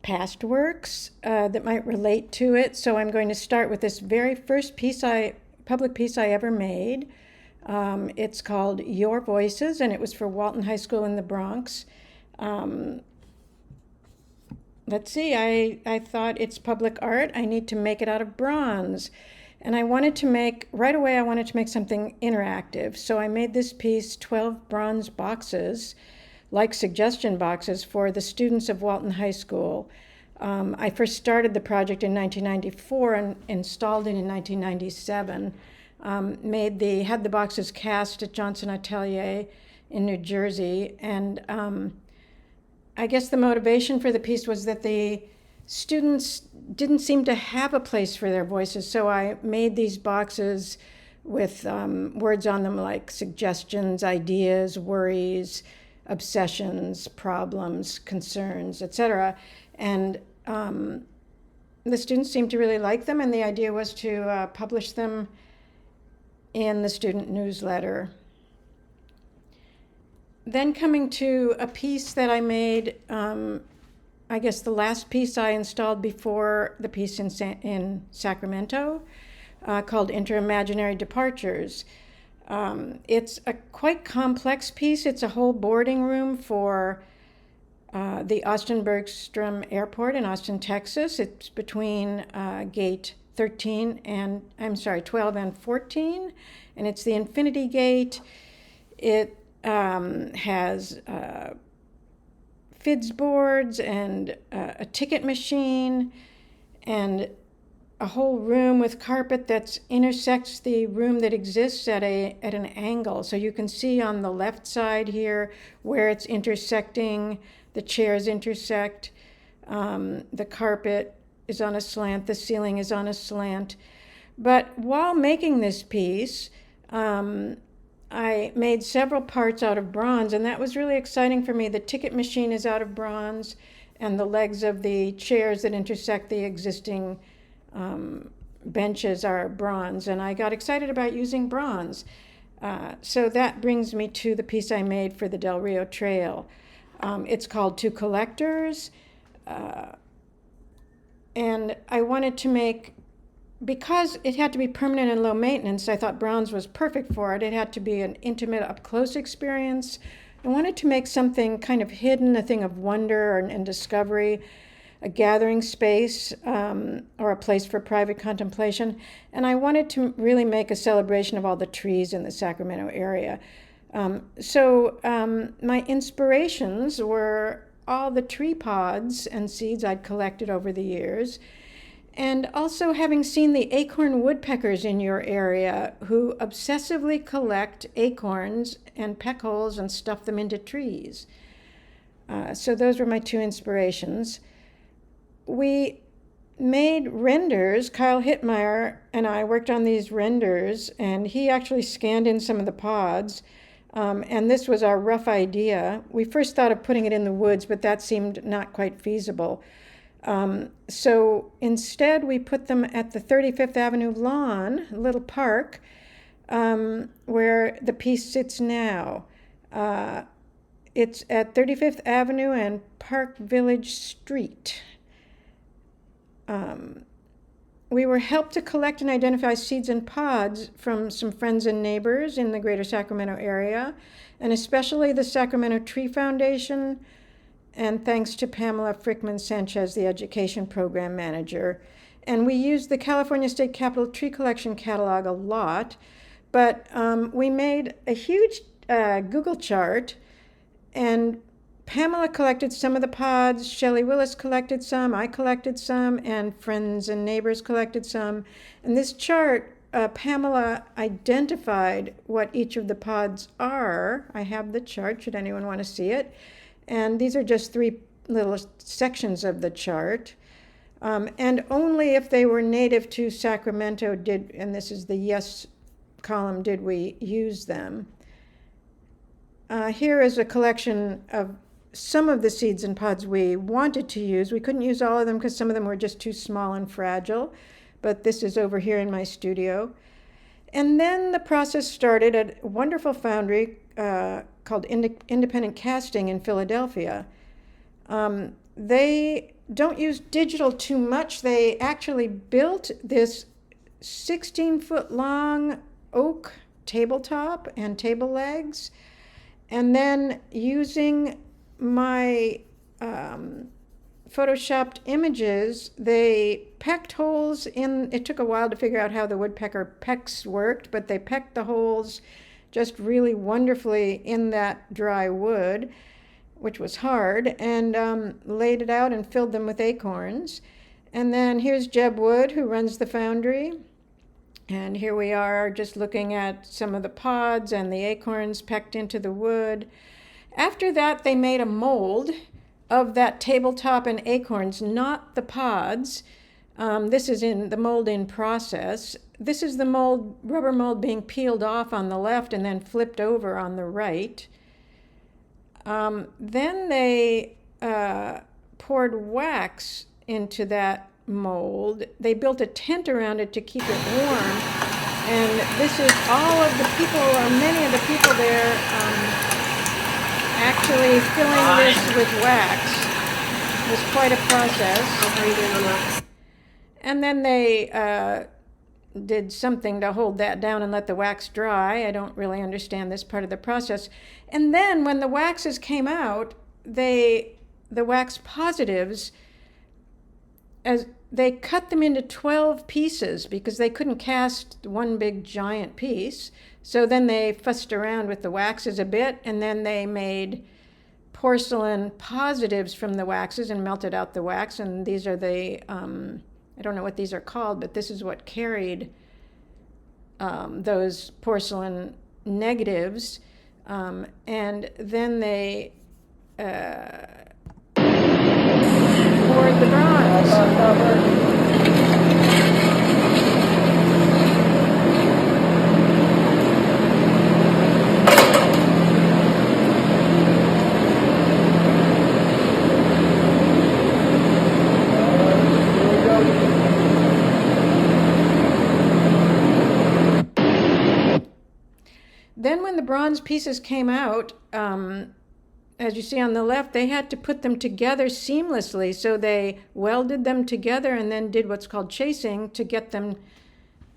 past works that might relate to it. So I'm going to start with this very first public piece I ever made. It's called Your Voices, and it was for Walton High School in the Bronx. Let's see, I thought it's public art. I need to make it out of bronze. And right away I wanted to make something interactive. So I made this piece, 12 bronze boxes, like suggestion boxes for the students of Walton High School. I first started the project in 1994 and installed it in 1997. Had the boxes cast at Johnson Atelier in New Jersey, and I guess the motivation for the piece was that the students didn't seem to have a place for their voices, so I made these boxes with words on them like suggestions, ideas, worries, obsessions, problems, concerns, etc. And the students seemed to really like them, and the idea was to publish them in the student newsletter. Then coming to a piece that I made, I guess the last piece I installed before the piece in Sacramento, called Inter-Imaginary Departures. It's a quite complex piece. It's a whole boarding room for the Austin Bergstrom Airport in Austin, Texas. It's between gate 12 and 14, and it's the Infinity Gate. It has FIDS boards and a ticket machine and a whole room with carpet that intersects the room that exists at an angle. So you can see on the left side here where it's intersecting, the chairs intersect, the carpet is on a slant, the ceiling is on a slant. But while making this piece, I made several parts out of bronze, and that was really exciting for me. The ticket machine is out of bronze, and the legs of the chairs that intersect the existing benches are bronze, and I got excited about using bronze. So that brings me to the piece I made for the Del Rio Trail. It's called Two Collectors, and I wanted to make, because it had to be permanent and low maintenance, I thought bronze was perfect for it. It had to be an intimate, up-close experience. I wanted to make something kind of hidden, a thing of wonder and discovery, a gathering space, or a place for private contemplation. And I wanted to really make a celebration of all the trees in the Sacramento area. So my inspirations were all the tree pods and seeds I'd collected over the years, and also having seen the acorn woodpeckers in your area who obsessively collect acorns and peck holes and stuff them into trees. So those were my two inspirations. We made renders. Kyle Hittmeyer and I worked on these renders, and he actually scanned in some of the pods. And this was our rough idea. We first thought of putting it in the woods, but that seemed not quite feasible. So instead, we put them at the 35th Avenue lawn, a little park, where the piece sits now. It's at 35th Avenue and Park Village Street. We were helped to collect and identify seeds and pods from some friends and neighbors in the greater Sacramento area, and especially the Sacramento Tree Foundation, and thanks to Pamela Frickman Sanchez, the education program manager. And we used the California State Capitol Tree Collection Catalog a lot, but we made a huge Google chart, and Pamela collected some of the pods, Shelley Willis collected some, I collected some, and friends and neighbors collected some. And this chart, Pamela identified what each of the pods are. I have the chart, should anyone want to see it. And these are just 3 little sections of the chart. And only if they were native to Sacramento did, and this is the yes column, did we use them. Here is a collection of some of the seeds and pods we wanted to use. We couldn't use all of them because some of them were just too small and fragile, but this is over here in my studio. And then the process started at a wonderful foundry called Independent Casting in Philadelphia. They don't use digital too much. They actually built this 16-foot long oak tabletop and table legs, and then using my photoshopped images, they pecked holes in. It took a while to figure out how the woodpecker pecks worked, but they pecked the holes just really wonderfully in that dry wood, which was hard, and laid it out and filled them with acorns. And then here's Jeb Wood, who runs the foundry. And here we are just looking at some of the pods and the acorns pecked into the wood. After that, they made a mold of that tabletop and acorns, not the pods. This is in the mold in process. This is the mold, rubber mold being peeled off on the left and then flipped over on the right. Then they poured wax into that mold. They built a tent around it to keep it warm. And this is all of the people, or many of the people there, actually filling this with wax. It was quite a process. And then they did something to hold that down and let the wax dry. I don't really understand this part of the process. And then when the waxes came out, the wax positives, as they cut them into 12 pieces because they couldn't cast one big giant piece. So then they fussed around with the waxes a bit, and then they made porcelain positives from the waxes and melted out the wax. And these are the, I don't know what these are called, but this is what carried those porcelain negatives. And then they poured the bronze. bronze pieces came out, as you see on the left, they had to put them together seamlessly. So they welded them together and then did what's called chasing to get them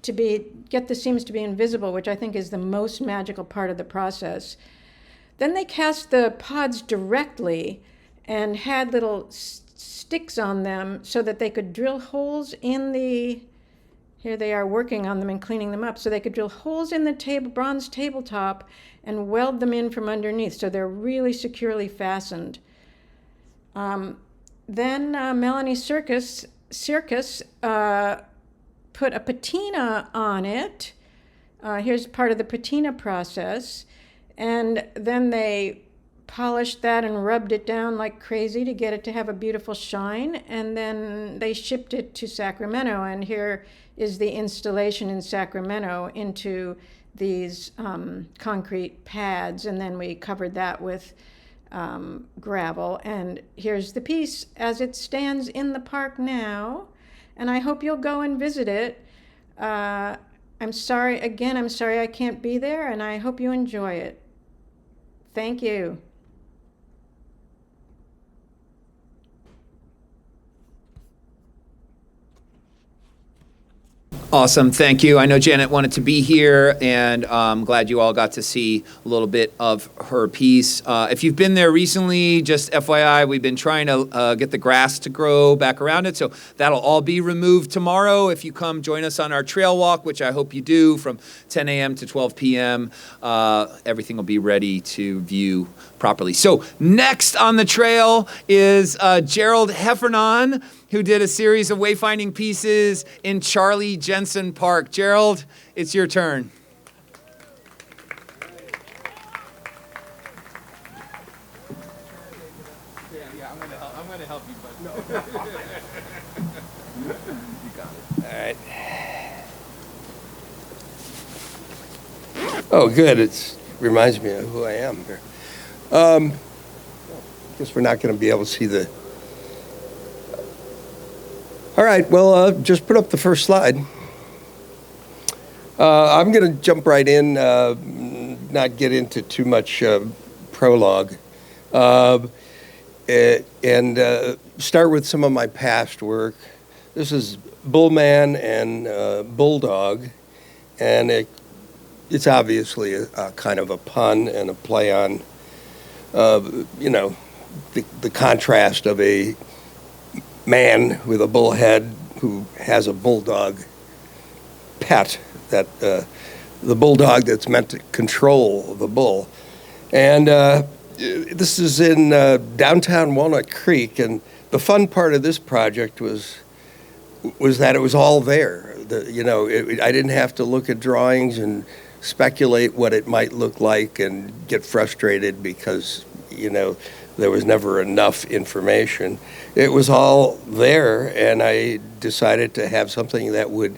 get the seams to be invisible, which I think is the most magical part of the process. Then they cast the pods directly and had little sticks on them so that they could drill holes in here they are working on them and cleaning them up, so they could drill holes in the bronze tabletop and weld them in from underneath, so they're really securely fastened. Then Melanie Circus put a patina on it. Here's part of the patina process. And then they polished that and rubbed it down like crazy to get it to have a beautiful shine. And then they shipped it to Sacramento. And here is the installation in Sacramento into these concrete pads. And then we covered that with gravel. And here's the piece as it stands in the park now. And I hope you'll go and visit it. I'm sorry I can't be there, and I hope you enjoy it. Thank you. Awesome, thank you. I know Janet wanted to be here, and I'm glad you all got to see a little bit of her piece. If you've been there recently, just FYI, we've been trying to get the grass to grow back around it, so that'll all be removed tomorrow. If you come join us on our trail walk, which I hope you do, from 10 a.m. to 12 p.m., everything will be ready to view properly. So next on the trail is Gerald Heffernan, who did a series of wayfinding pieces in Charlie Jensen Park. Gerald, it's your turn. I'm gonna help you, bud. You got it. All right. Oh, good. It reminds me of who I am here. Guess we're not going to be able to see the... All right, well, just put up the first slide. I'm going to jump right in, not get into too much prologue, and start with some of my past work. This is Bullman and Bulldog, and it's obviously a kind of a pun and a play on, the contrast of a man with a bullhead who has a bulldog pet, that the bulldog that's meant to control the bull. And this is in downtown Walnut Creek, and the fun part of this project was that it was all there. I didn't have to look at drawings and speculate what it might look like and get frustrated because there was never enough information. It was all there, and I decided to have something that would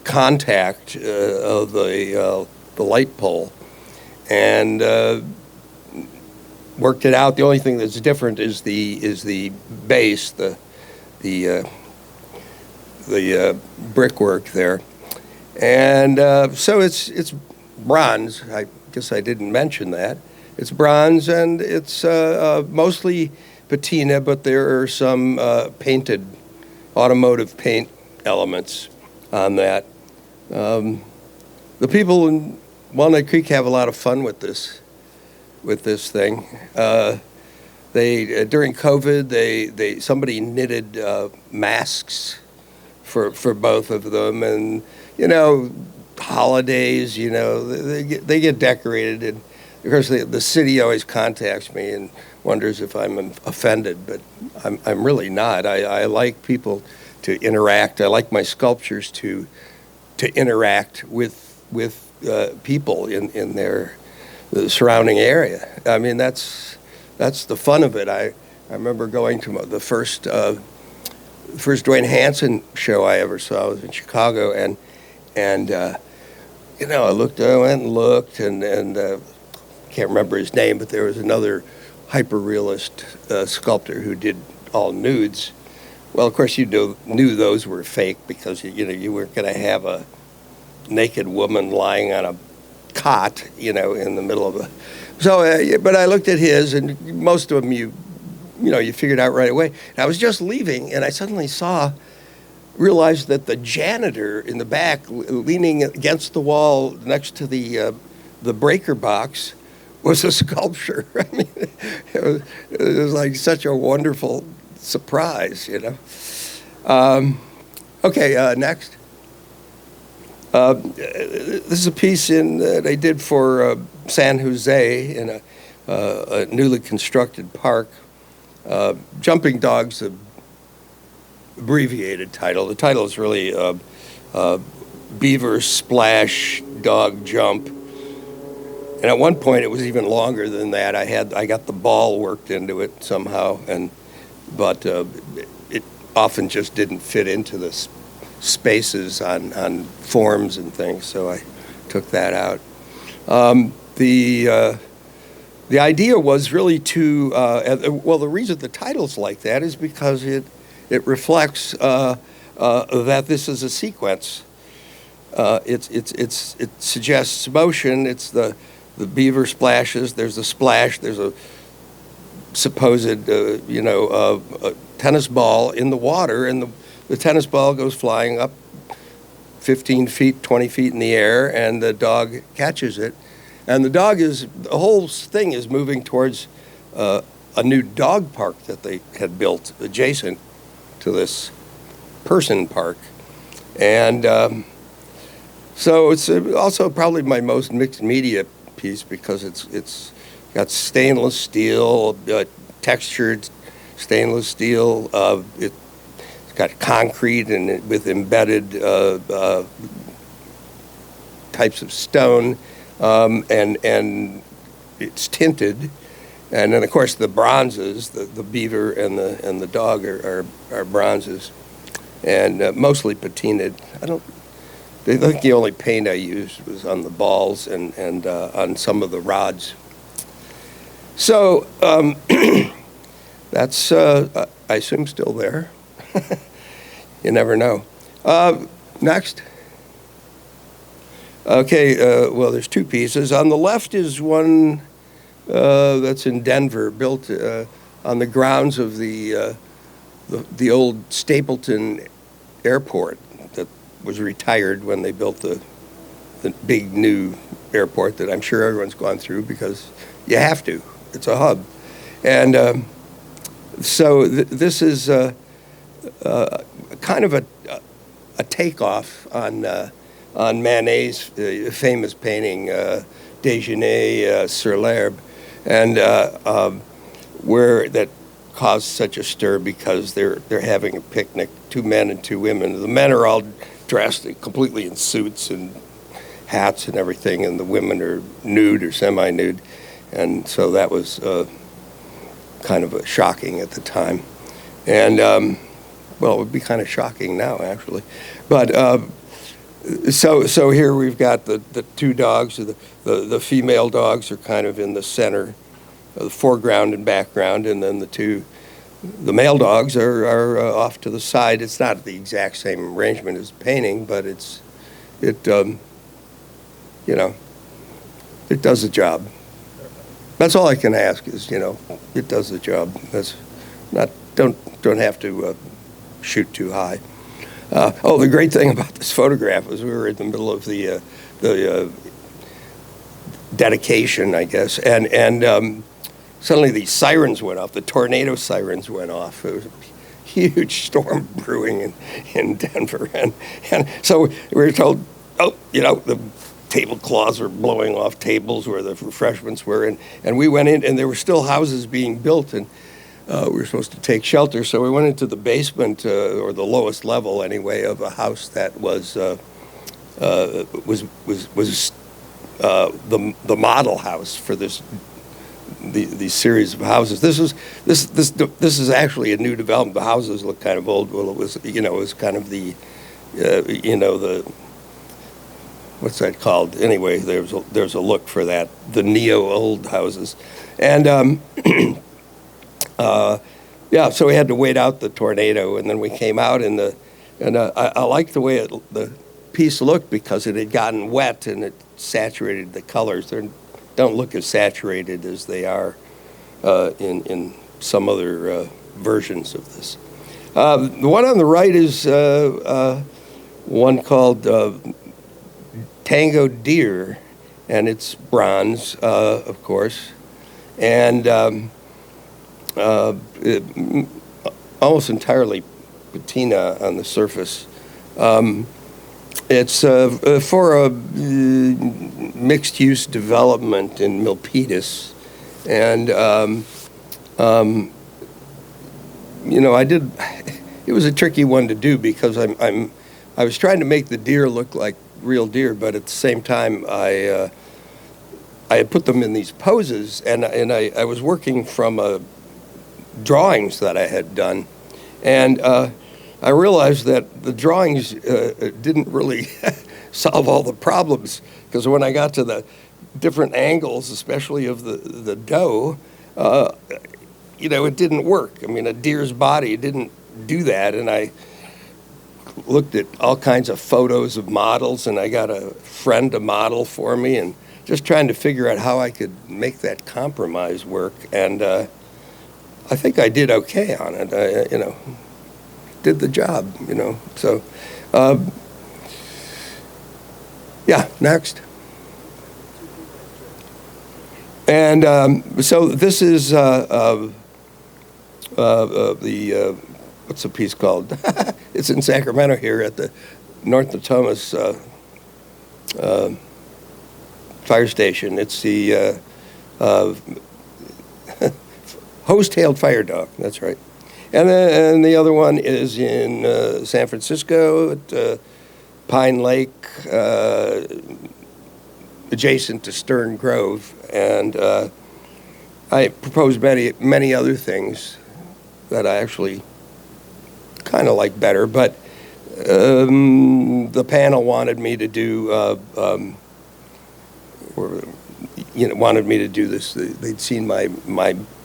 contact the light pole, and worked it out. The only thing that's different is the base, the brickwork there, and so it's bronze. I guess I didn't mention that. It's bronze, and it's mostly patina, but there are some painted automotive paint elements on that. The people in Walnut Creek have a lot of fun with this thing. They during COVID, somebody knitted masks for both of them, and holidays, they get decorated. And of course, the city always contacts me and wonders if I'm offended, but I'm really not. I like people to interact. I like my sculptures to interact with people in the surrounding area. I mean, that's the fun of it. I remember going to the first Dwayne Hansen show I ever saw. I was in Chicago, and I went and looked, and can't remember his name, but there was another hyper-realist sculptor who did all nudes. Well, of course, you knew those were fake because you weren't going to have a naked woman lying on a cot, in the middle of a. So, but I looked at his, and most of them you figured out right away. And I was just leaving, and I suddenly realized that the janitor in the back, leaning against the wall next to the breaker box, was a sculpture. I mean, it was like such a wonderful surprise, Okay, next. This is a piece that I did for San Jose in a newly constructed park. Jumping Dog's the abbreviated title. The title is really Beaver Splash Dog Jump. And at one point it was even longer than that. I got the ball worked into it somehow, but it often just didn't fit into the spaces on forms and things, so I took that out. The idea was really to the reason the title's like that is because it reflects that this is a sequence. It suggests motion. It's the beaver splashes. There's a splash. There's a supposed a tennis ball in the water, and the tennis ball goes flying up 15 feet, 20 feet in the air, and the dog catches it. And the whole thing is moving towards a new dog park that they had built adjacent to this person park. And so it's also probably my most mixed media piece because it's got stainless steel, textured stainless steel. It's got concrete and with embedded types of stone. And it's tinted, and then of course the bronzes, the beaver and the dog are bronzes, and mostly patinaed. I think the only paint I used was on the balls and on some of the rods. So that's I assume still there. You never know. Next. Okay, well, there's two pieces. On the left is one that's in Denver, built on the grounds of the old Stapleton Airport that was retired when they built the big new airport that I'm sure everyone's gone through because you have to. It's a hub. And so this is kind of a takeoff on Manet's famous painting, Déjeuner sur l'herbe, and where that caused such a stir because they're having a picnic, two men and two women. The men are all dressed completely in suits and hats and everything, and the women are nude or semi-nude, and so that was kind of shocking at the time. And, well, it would be kind of shocking now, actually. But so here we've got the two dogs. The female dogs are kind of in the center, the foreground and background, and then the male dogs are off to the side. It's not the exact same arrangement as painting, but it does the job. That's all I can ask is, it does the job. That's not don't have to shoot too high. The great thing about this photograph was we were in the middle of the dedication, I guess, and suddenly the sirens went off. The tornado sirens went off. It was a huge storm brewing in Denver, and so we were told, the tablecloths are blowing off tables where the refreshments were, and we went in, and there were still houses being built, and we were supposed to take shelter, so we went into the basement, or the lowest level anyway, of a house that was the model house for these series of houses. This is actually a new development. The houses look kind of old. Well, it was kind of the what's that called? Anyway, there's a look for that, the neo-old houses, and so we had to wait out the tornado, and then we came out, and I liked the way the piece looked, because it had gotten wet and it saturated the colors. They don't look as saturated as they are in some other versions of this. The one on the right is one called Tango Deer, and it's bronze, of course, and almost entirely patina on the surface. It's for a mixed-use development in Milpitas, and I did. It was a tricky one to do because I was trying to make the deer look like real deer, but at the same time I had put them in these poses, and I was working from drawings that I had done, and I realized that the drawings didn't really solve all the problems, because when I got to the different angles, especially of the doe, it didn't work. I mean, a deer's body didn't do that, and I looked at all kinds of photos of models, and I got a friend to model for me, and just trying to figure out how I could make that compromise work, and I think I did okay on it. Did the job, So, yeah, next. And so this is the what's the piece called? It's in Sacramento here at the North Natomas fire station. It's the hose-tailed fire dog. That's right. And the other one is in San Francisco at Pine Lake, adjacent to Stern Grove. And I proposed many other things that I actually kind of like better, but the panel wanted me to do wanted me to do this. They'd seen my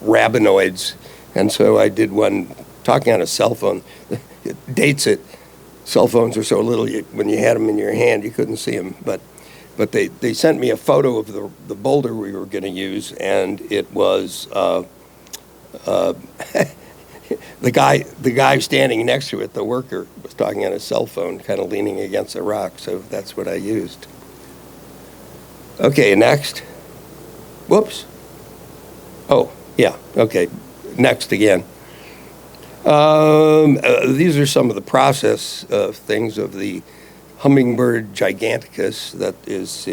rabinoids, and so I did one talking on a cell phone. It dates it. Cell phones are so little, when you had them in your hand, you couldn't see them. But they sent me a photo of the boulder we were going to use, and it was the guy standing next to it, the worker, was talking on his cell phone, kind of leaning against a rock. So that's what I used. Okay, next. Whoops. Oh, yeah. Okay. Next again. These are some of the process things of the hummingbird giganticus that is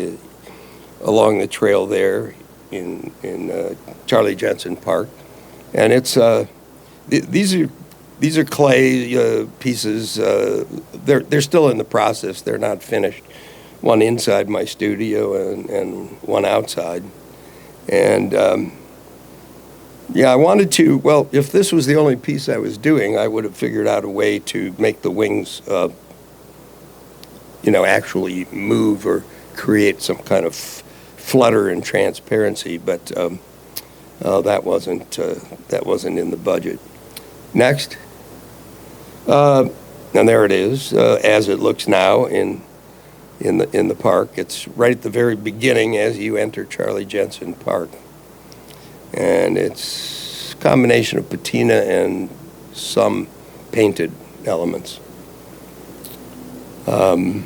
along the trail there in Charlie Jensen Park, and it's these are clay pieces. They're still in the process. They're not finished. One inside my studio and one outside, and. Yeah, I wanted to, well, if this was the only piece I was doing, I would have figured out a way to make the wings, actually move or create some kind of flutter and transparency, but that wasn't in the budget. Next. And there it is, as it looks now in the park. It's right at the very beginning as you enter Charlie Jensen Park. And it's a combination of patina and some painted elements. I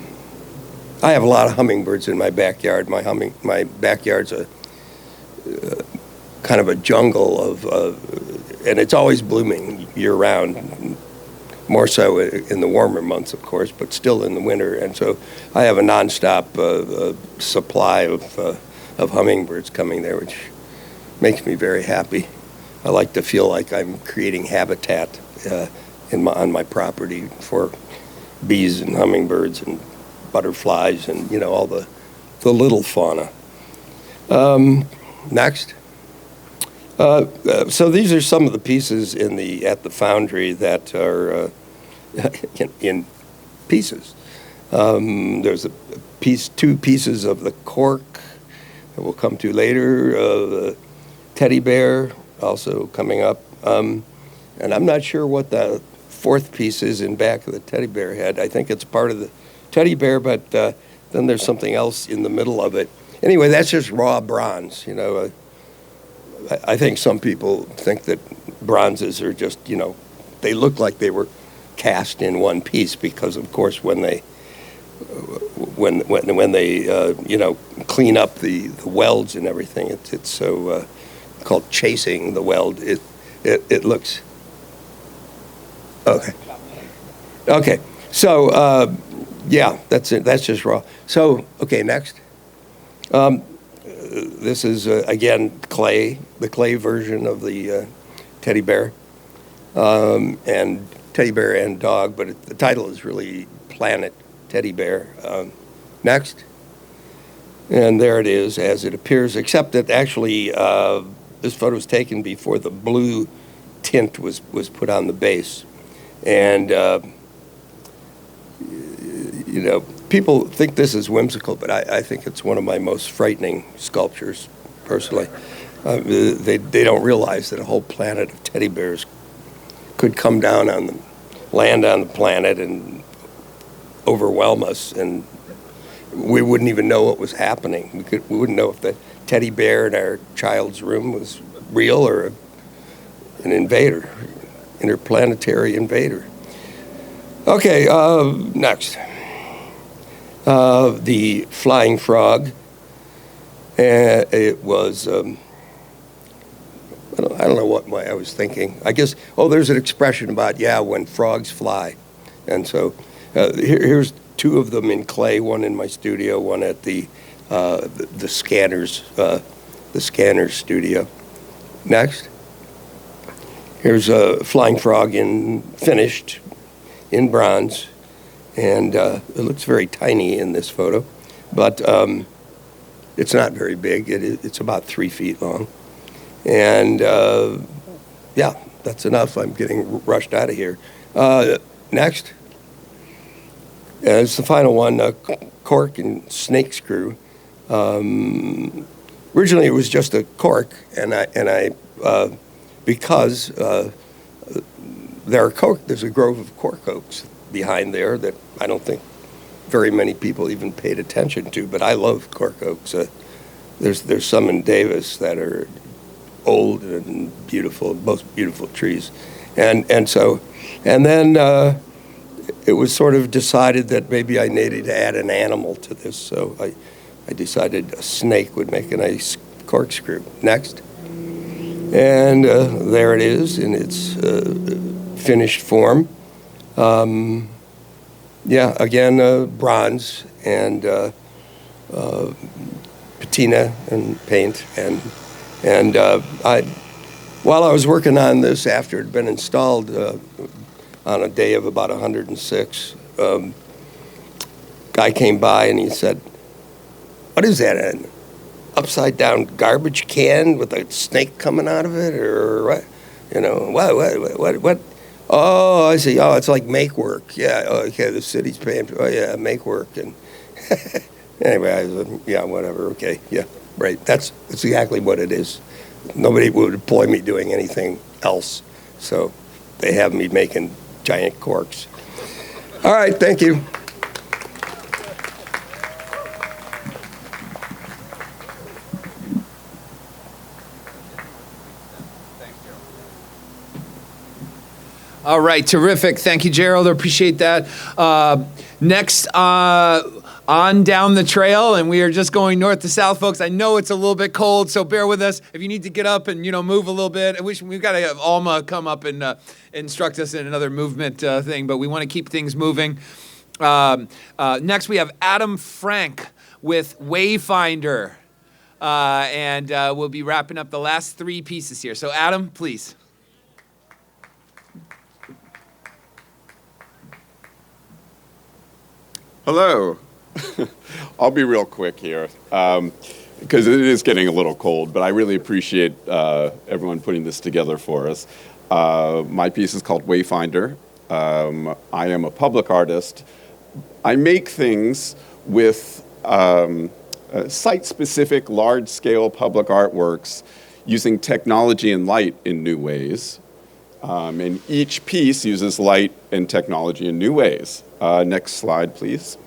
have a lot of hummingbirds in my backyard. My backyard's a kind of a jungle and it's always blooming year-round. More so in the warmer months, of course, but still in the winter. And so I have a nonstop supply of hummingbirds coming there, which makes me very happy. I like to feel like I'm creating habitat on my property for bees and hummingbirds and butterflies and all the little fauna. Next. So these are some of the pieces at the foundry that are in pieces. There's two pieces of the cork that we'll come to later. Teddy bear also coming up, and I'm not sure what the fourth piece is in back of the teddy bear head. I think it's part of the teddy bear, but then there's something else in the middle of it. Anyway, that's just raw bronze. I think some people think that bronzes are just, they look like they were cast in one piece because, of course, when they clean up the welds and everything, it's so called chasing the weld. It looks okay. Okay, so yeah, that's it. That's just raw. So okay, next. This is again clay, the clay version of the teddy bear, and teddy bear and dog, but the title is really Planet Teddy Bear. Next. And there it is as it appears, except that actually this photo was taken before the blue tint was put on the base. And, people think this is whimsical, but I think it's one of my most frightening sculptures, personally. They don't realize that a whole planet of teddy bears could come down on them, land on the planet and overwhelm us, and we wouldn't even know what was happening. We wouldn't know if the teddy bear in our child's room was real or an invader, interplanetary invader. Okay, next. The flying frog. It was, I don't know what I was thinking. I guess, there's an expression about, when frogs fly. And so here's two of them in clay, one in my studio, one at the scanner's studio. Next. Here's a flying frog finished in bronze, and it looks very tiny in this photo, but it's not very big. It's about 3 feet long. And that's enough. I'm getting rushed out of here. Next. It's the final one, cork and snake screw. Originally, it was just a cork, and I because there's a grove of cork oaks behind there that I don't think very many people even paid attention to, but I love cork oaks. There's some in Davis that are old and beautiful, most beautiful trees, and then. It was sort of decided that maybe I needed to add an animal to this, so I decided a snake would make a nice corkscrew. Next. And there it is in its finished form. Again, bronze and patina and paint. While I was working on this after it had been installed, on a day of about 106, guy came by and he said, "What is that, an upside down garbage can with a snake coming out of it, or what? What? Oh, I see. Oh, it's like make work. Yeah. Oh, okay. The city's paying. Oh, yeah, make work." And anyway, I was like, yeah, whatever. Okay. Yeah. Right. That's exactly what it is. Nobody would employ me doing anything else, so they have me making giant corks. All right, thank you. All right, terrific. Thank you, Gerald. I appreciate that. Next, on down the trail, and we are just going north to south, folks. I know it's a little bit cold, so bear with us. If you need to get up and move a little bit, we've got to have Alma come up and instruct us in another movement thing, but we want to keep things moving. Next, we have Adam Frank with Wayfinder, and we'll be wrapping up the last 3 pieces here. So, Adam, please. Hello. I'll be real quick here because it is getting a little cold, but I really appreciate everyone putting this together for us. My piece is called Wayfinder. I am a public artist. I make things with site-specific, large-scale public artworks using technology and light in new ways. And each piece uses light and technology in new ways. Next slide, please.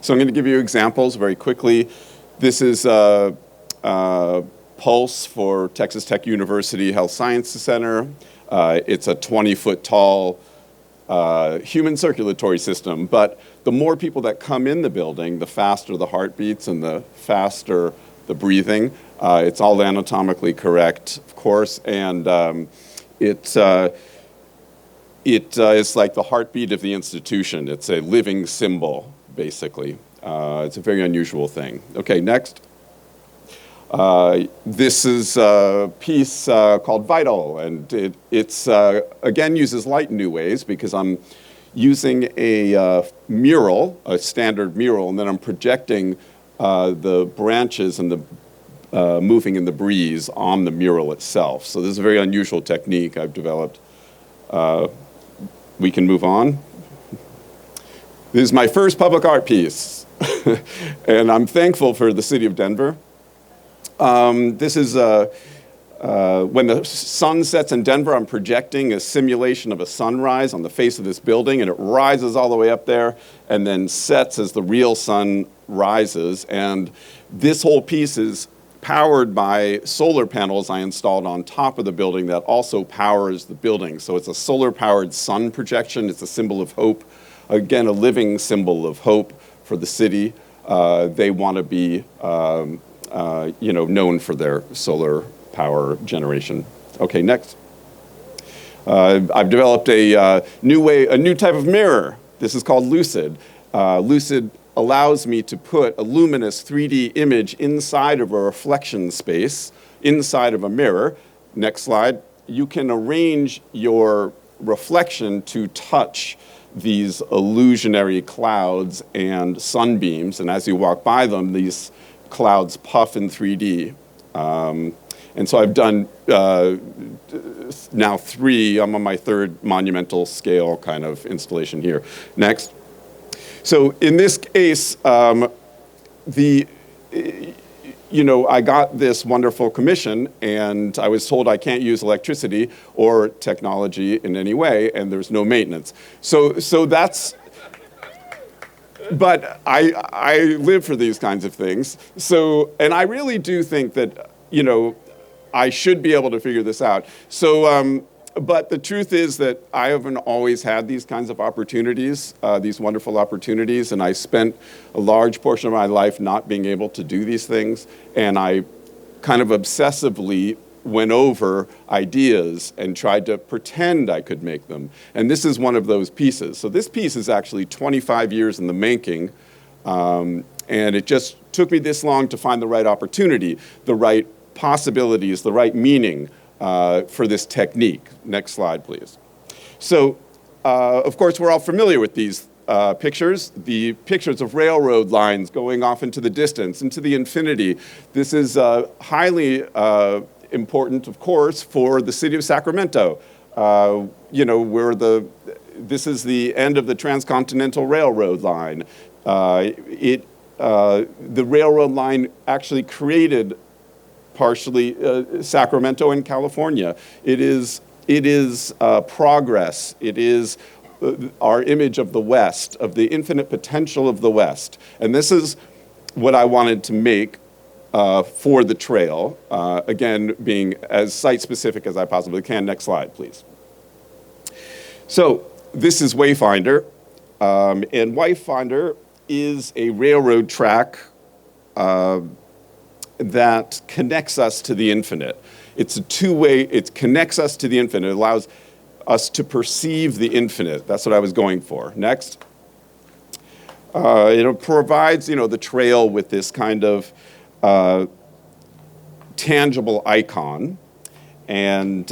So I'm going to give you examples very quickly. This is Pulse for Texas Tech University Health Sciences Center. It's a 20-foot tall human circulatory system, but the more people that come in the building, the faster the heartbeats and the faster the breathing. It's all anatomically correct, of course, and it is like the heartbeat of the institution. It's a living symbol, basically. It's a very unusual thing. Okay, next. This is a piece called Vital, and it's again uses light in new ways because I'm using a mural, a standard mural, and then I'm projecting the branches and the moving in the breeze on the mural itself. So this is a very unusual technique I've developed. We can move on. This is my first public art piece, and I'm thankful for the city of Denver. This is when the sun sets in Denver, I'm projecting a simulation of a sunrise on the face of this building, and it rises all the way up there and then sets as the real sun rises. And this whole piece is powered by solar panels I installed on top of the building that also powers the building. So it's a solar-powered sun projection. It's a symbol of hope. Again, a living symbol of hope for the city. They want to be known for their solar power generation. Okay, next. I've developed a new type of mirror. This is called Lucid. Lucid allows me to put a luminous 3D image inside of a reflection space, inside of a mirror. Next slide. You can arrange your reflection to touch these illusionary clouds and sunbeams, and as you walk by them, these clouds puff in 3D. And so I've done now 3, I'm on my 3rd monumental scale kind of installation here. Next. So in this case, I got this wonderful commission, and I was told I can't use electricity or technology in any way, and there's no maintenance. So that's, but I live for these kinds of things. So, and I really do think that, I should be able to figure this out. So, but the truth is that I haven't always had these kinds of opportunities, these wonderful opportunities, and I spent a large portion of my life not being able to do these things, and I kind of obsessively went over ideas and tried to pretend I could make them. And this is one of those pieces. So this piece is actually 25 years in the making, and it just took me this long to find the right opportunity, the right possibilities, the right meaning for this technique. Next slide, please. So, of course, we're all familiar with these pictures, the pictures of railroad lines going off into the distance, into the infinity. This is highly important, of course, for the city of Sacramento. This is the end of the Transcontinental Railroad line. The railroad line actually created partially Sacramento and California. It is progress. It is our image of the West, of the infinite potential of the West. And this is what I wanted to make for the trail, again, being as site-specific as I possibly can. Next slide, please. So this is Wayfinder, and Wayfinder is a railroad track that connects us to the infinite. It's a two-way, it connects us to the infinite. It allows us to perceive the infinite. That's what I was going for. Next. It provides, the trail with this kind of tangible icon. And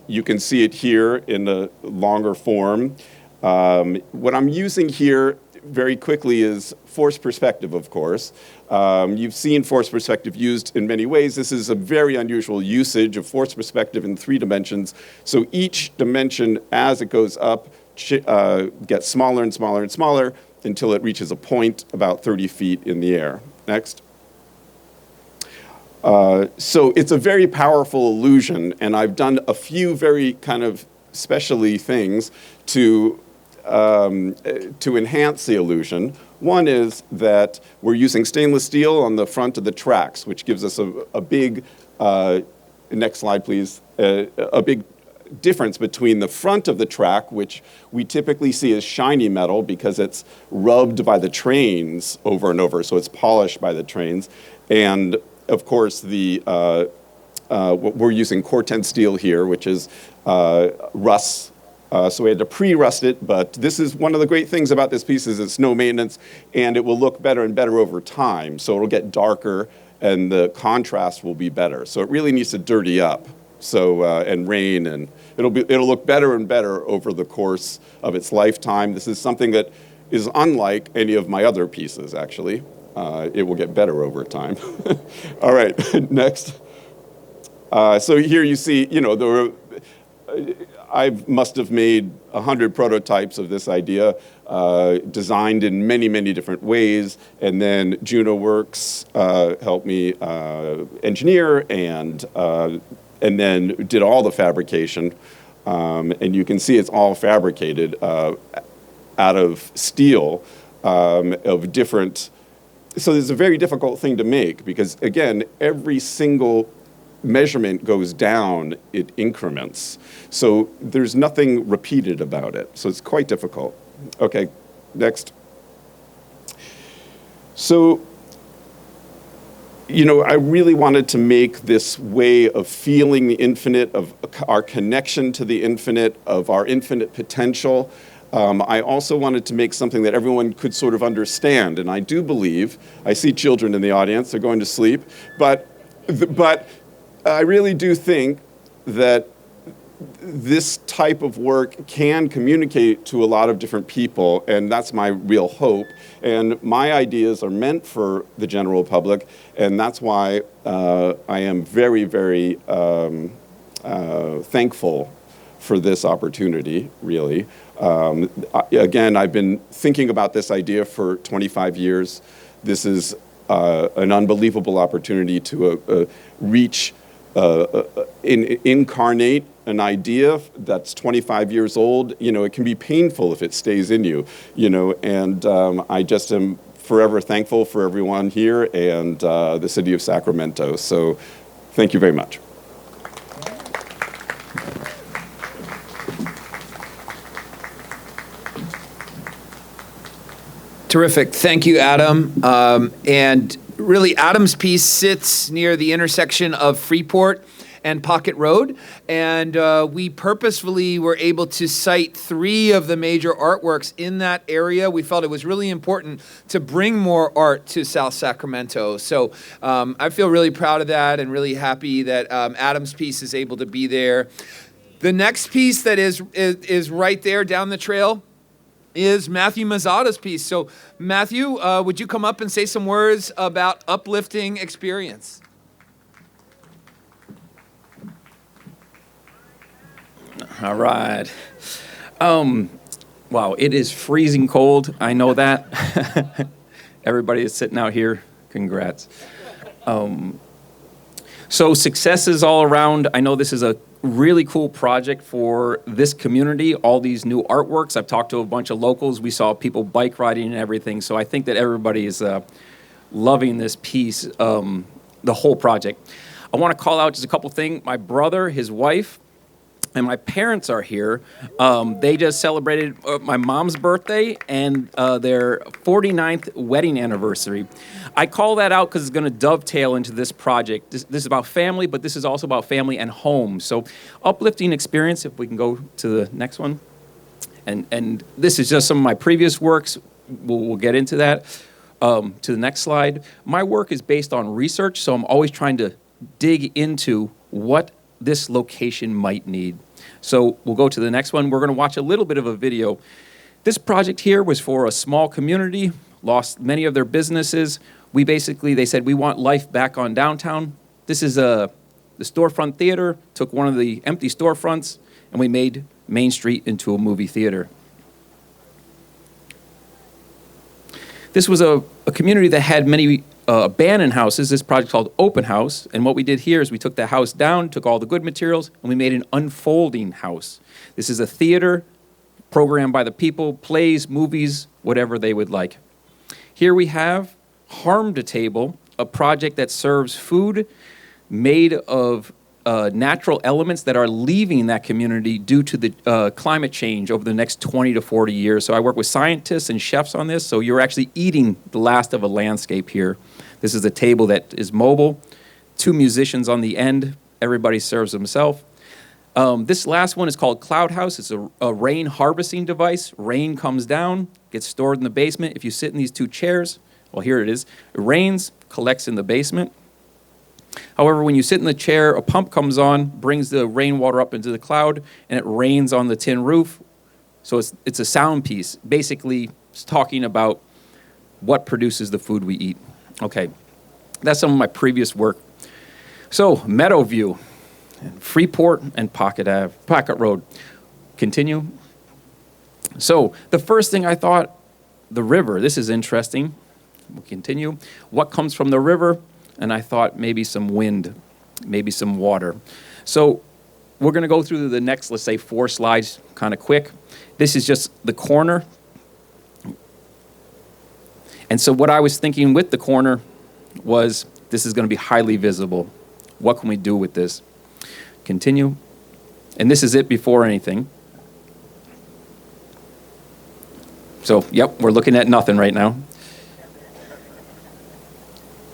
you can see it here in a longer form. What I'm using here very quickly is force perspective, of course. You've seen force perspective used in many ways. This is a very unusual usage of force perspective in 3 dimensions. So each dimension, as it goes up, gets smaller and smaller and smaller until it reaches a point about 30 feet in the air. Next. So it's a very powerful illusion, and I've done a few very kind of specially things to to enhance the illusion. One is that we're using stainless steel on the front of the tracks, which gives us a big, next slide please, a big difference between the front of the track, which we typically see as shiny metal because it's rubbed by the trains over and over, so it's polished by the trains. And of course, we're using Corten steel here, which is rust. So we had to pre-rust it, but this is one of the great things about this piece is it's no maintenance, and it will look better and better over time. So it'll get darker, and the contrast will be better. So it really needs to dirty up. So and rain, and it'll look better and better over the course of its lifetime. This is something that is unlike any of my other pieces, actually. It will get better over time. All right, next. So here you see, I must have made 100 prototypes of this idea, designed in many, many different ways, and then Juno Works helped me engineer and then did all the fabrication. And you can see it's all fabricated out of steel of different. So it's a very difficult thing to make because, again, every single measurement goes down, it increments. So there's nothing repeated about it. So it's quite difficult. Okay, next. So, I really wanted to make this way of feeling the infinite, of our connection to the infinite, of our infinite potential. I also wanted to make something that everyone could sort of understand. And I do believe, I see children in the audience, they're going to sleep, but I really do think that this type of work can communicate to a lot of different people, and that's my real hope. And my ideas are meant for the general public, and that's why I am very, very thankful for this opportunity, really. Again, I've been thinking about this idea for 25 years. This is an unbelievable opportunity to reach, incarnate an idea that's 25 years old. It can be painful if it stays in you, and I just am forever thankful for everyone here and the city of Sacramento. So thank you very much. Terrific. Thank you, Adam. And really, Adam's piece sits near the intersection of Freeport and Pocket Road. And we purposefully were able to cite 3 of the major artworks in that area. We felt it was really important to bring more art to South Sacramento. So I feel really proud of that and really happy that Adam's piece is able to be there. The next piece that is right there down the trail is Matthew Mazzata's piece. So Matthew, would you come up and say some words about uplifting experience? All right. Wow, it is freezing cold. I know that. Everybody is sitting out here. Congrats. So successes all around. I know this is a really cool project for this community, all these new artworks. I've talked to a bunch of locals. We saw people bike riding and everything. So I think that everybody is loving this piece, the whole project. I want to call out just a couple things. My brother, his wife, and my parents are here. They just celebrated my mom's birthday and their 49th wedding anniversary. I call that out because it's going to dovetail into this project. This is about family, but this is also about family and home. So uplifting experience, if we can go to the next one. And this is just some of my previous works. We'll get into that. To the next slide. My work is based on research, so I'm always trying to dig into what this location might need. So we'll go to the next one. We're going to watch a little bit of a video. This project here was for a small community, lost many of their businesses. They said, we want life back on downtown. This is the storefront theater, took one of the empty storefronts, and we made Main Street into a movie theater. This was a community that had many abandoned houses. This project called Open House, and what we did here is we took the house down, took all the good materials, and we made an unfolding house. This is a theater programmed by the people, plays, movies, whatever they would like. Here we have Harm to Table, a project that serves food made of natural elements that are leaving that community due to the climate change over the next 20 to 40 years. So I work with scientists and chefs on this, so you're actually eating the last of a landscape here. This is a table that is mobile, 2 musicians on the end, everybody serves themselves. This last one is called Cloud House. It's a rain harvesting device. Rain comes down, gets stored in the basement. If you sit in these 2 chairs, well, here it is. It rains, collects in the basement. However, when you sit in the chair, a pump comes on, brings the rainwater up into the cloud, and it rains on the tin roof. So it's a sound piece. Basically, it's talking about what produces the food we eat. Okay, that's some of my previous work. So, Meadowview, Freeport, and Pocket Road. Continue. So, the first thing I thought, the river. This is interesting. We'll continue. What comes from the river? And I thought maybe some wind, maybe some water. So we're going to go through the next, let's say, 4 slides kind of quick. This is just the corner. And so what I was thinking with the corner was this is going to be highly visible. What can we do with this? Continue. And this is it before anything. So, yep, we're looking at nothing right now.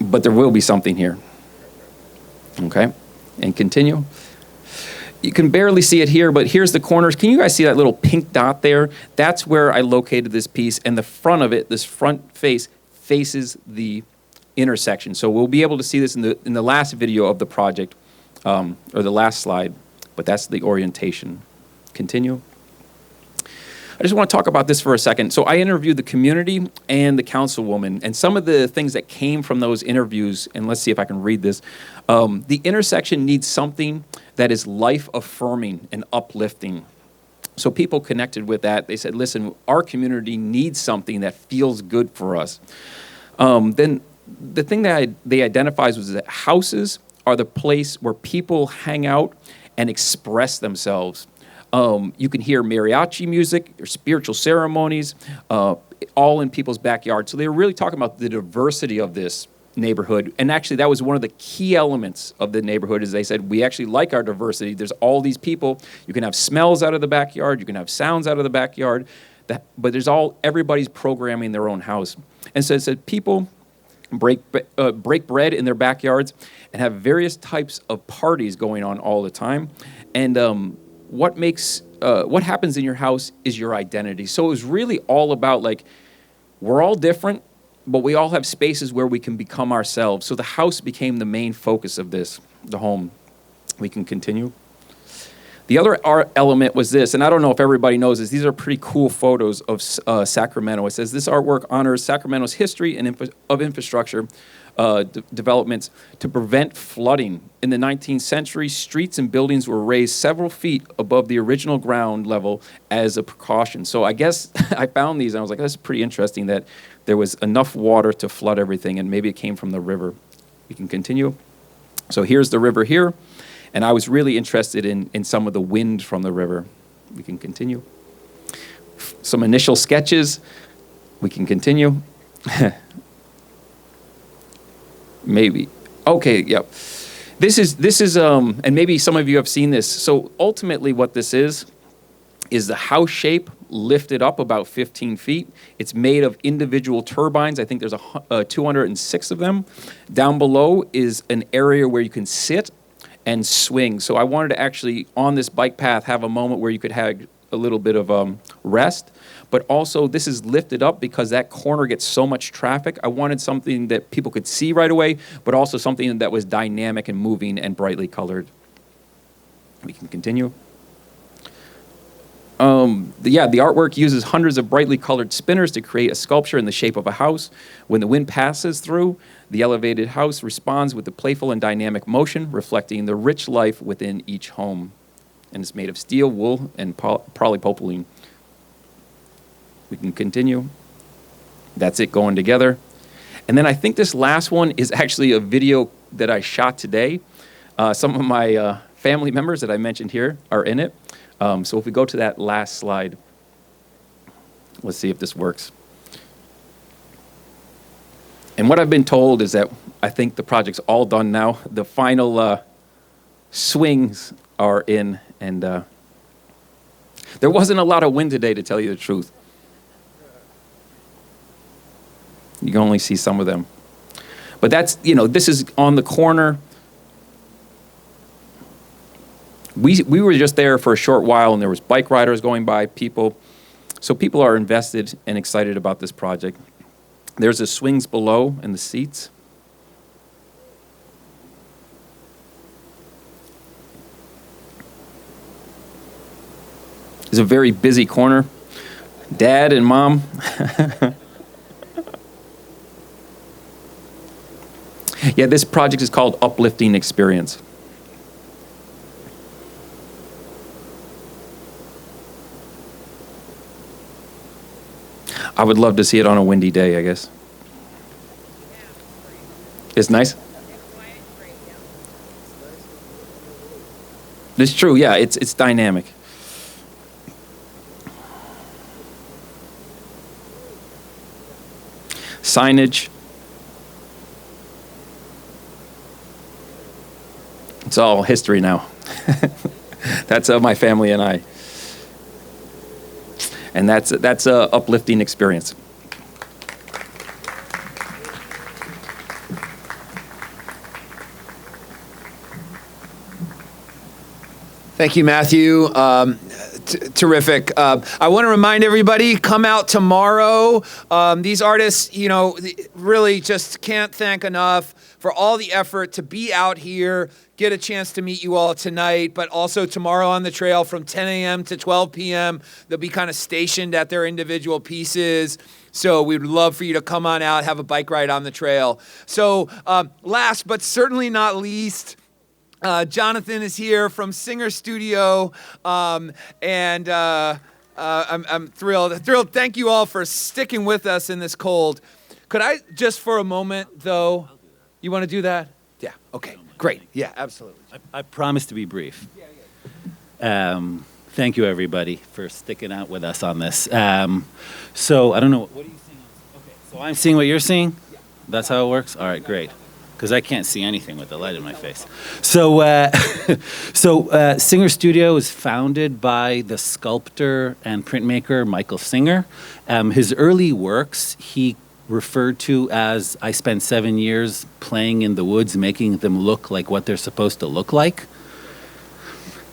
But there will be something here. Okay, and continue. You can barely see it here, but here's the corners. Can you guys see that little pink dot there? That's where I located this piece, and the front of it, this front face, faces the intersection. So we'll be able to see this in the last video of the project, or the last slide, but that's the orientation. Continue. I just want to talk about this for a second. So I interviewed the community and the councilwoman, and some of the things that came from those interviews, and let's see if I can read this. The intersection needs something that is life-affirming and uplifting. So people connected with that. They said, listen, our community needs something that feels good for us. Then the thing that they identified was that houses are the place where people hang out and express themselves. You can hear mariachi music or spiritual ceremonies, all in people's backyard. So they were really talking about the diversity of this neighborhood. And actually, that was one of the key elements of the neighborhood is they said, we actually like our diversity. There's all these people. You can have smells out of the backyard. You can have sounds out of the backyard. But everybody's programming their own house. And so it said people break bread in their backyards and have various types of parties going on all the time. And what happens in your house is your identity. So it was really all about we're all different, but we all have spaces where we can become ourselves. So the house became the main focus of this, the home. We can continue. The other art element was this, and I don't know if everybody knows this. These are pretty cool photos of Sacramento. It says this artwork honors Sacramento's history and infrastructure developments to prevent flooding. In the 19th century, streets and buildings were raised several feet above the original ground level as a precaution. So I guess I found these and I was like, that's pretty interesting that there was enough water to flood everything, and maybe it came from the river. We can continue. So here's the river here, and I was really interested in some of the wind from the river. We can continue. Some initial sketches. We can continue. Maybe. Okay, yep. This is and maybe some of you have seen this. So ultimately what this is the house shape lifted up about 15 feet. It's made of individual turbines. I think there's 206 of them. Down below is an area where you can sit and swing. So I wanted to actually, on this bike path, have a moment where you could have a little bit of rest. But also, this is lifted up because that corner gets so much traffic. I wanted something that people could see right away, but also something that was dynamic and moving and brightly colored. We can continue. The artwork uses hundreds of brightly colored spinners to create a sculpture in the shape of a house. When the wind passes through, the elevated house responds with a playful and dynamic motion, reflecting the rich life within each home. And it's made of steel, wool, and polypropylene. We can continue. That's it going together. And then I think this last one is actually a video that I shot today. Some of my family members that I mentioned here are in it. So if we go to that last slide. Let's see if this works. And what I've been told is that I think the project's all done now. The final swings are in, and there wasn't a lot of wind today, to tell you the truth. You can only see some of them. But that's, this is on the corner. We were just there for a short while, and there was bike riders going by, people. So people are invested and excited about this project. There's the swings below and the seats. It's a very busy corner. Dad and Mom. Yeah, this project is called Uplifting Experience. I would love to see it on a windy day, I guess. It's nice? It's true, yeah, it's dynamic. Signage. It's all history now. That's my family and I. And that's a uplifting experience. Thank you, Matthew. Terrific. I want to remind everybody, come out tomorrow. These artists, really just can't thank enough for all the effort to be out here, get a chance to meet you all tonight, but also tomorrow on the trail from 10 a.m. to 12 p.m. They'll be kind of stationed at their individual pieces. So we'd love for you to come on out, have a bike ride on the trail. So last but certainly not least, Jonathan is here from Singer Studio, and I'm thrilled. Thank you all for sticking with us in this cold. Could I just for a moment, though, you want to do that? Yeah, okay, great. Yeah, absolutely. I promise to be brief. Thank you, everybody, for sticking out with us on this. So I don't know, what are you seeing? Okay, so I'm seeing what you're seeing? That's how it works? All right, great. Because I can't see anything with the light in my face. So, Singer Studio was founded by the sculptor and printmaker Michael Singer. His early works he referred to as, I spent 7 years playing in the woods, making them look like what they're supposed to look like.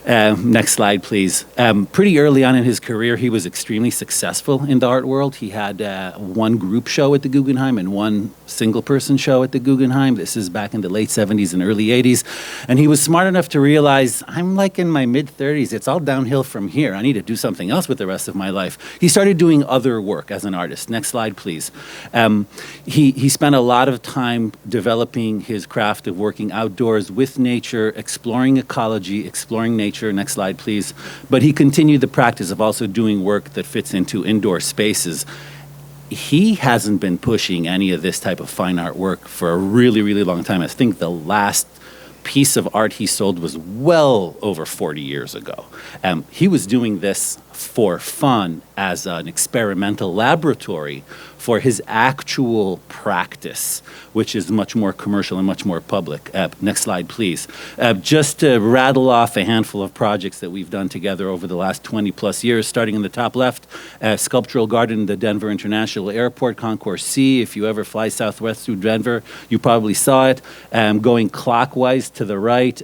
Next slide, please. Pretty early on in his career, he was extremely successful in the art world. He had one group show at the Guggenheim and one single-person show at the Guggenheim. This is back in the late 70s and early 80s. And he was smart enough to realize, I'm like in my mid-30s. It's all downhill from here. I need to do something else with the rest of my life. He started doing other work as an artist. Next slide, please. He spent a lot of time developing his craft of working outdoors with nature, exploring ecology, exploring nature. Next slide, please. But he continued the practice of also doing work that fits into indoor spaces. He hasn't been pushing any of this type of fine art work for a really, really long time. I think the last piece of art he sold was well over 40 years ago. He was doing this for fun as an experimental laboratory for his actual practice, which is much more commercial and much more public. Next slide, please. Just to rattle off a handful of projects that we've done together over the last 20 plus years, starting in the top left, Sculptural Garden in the Denver International Airport, Concourse C. If you ever fly southwest through Denver, you probably saw it. Going clockwise to the right,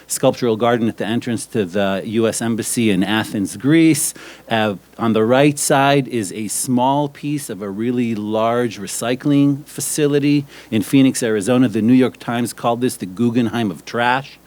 Sculptural Garden at the entrance to the U.S. Embassy in Athens, Greece. On the right side is a small piece of a really large recycling facility in Phoenix, Arizona. The New York Times called this the Guggenheim of trash.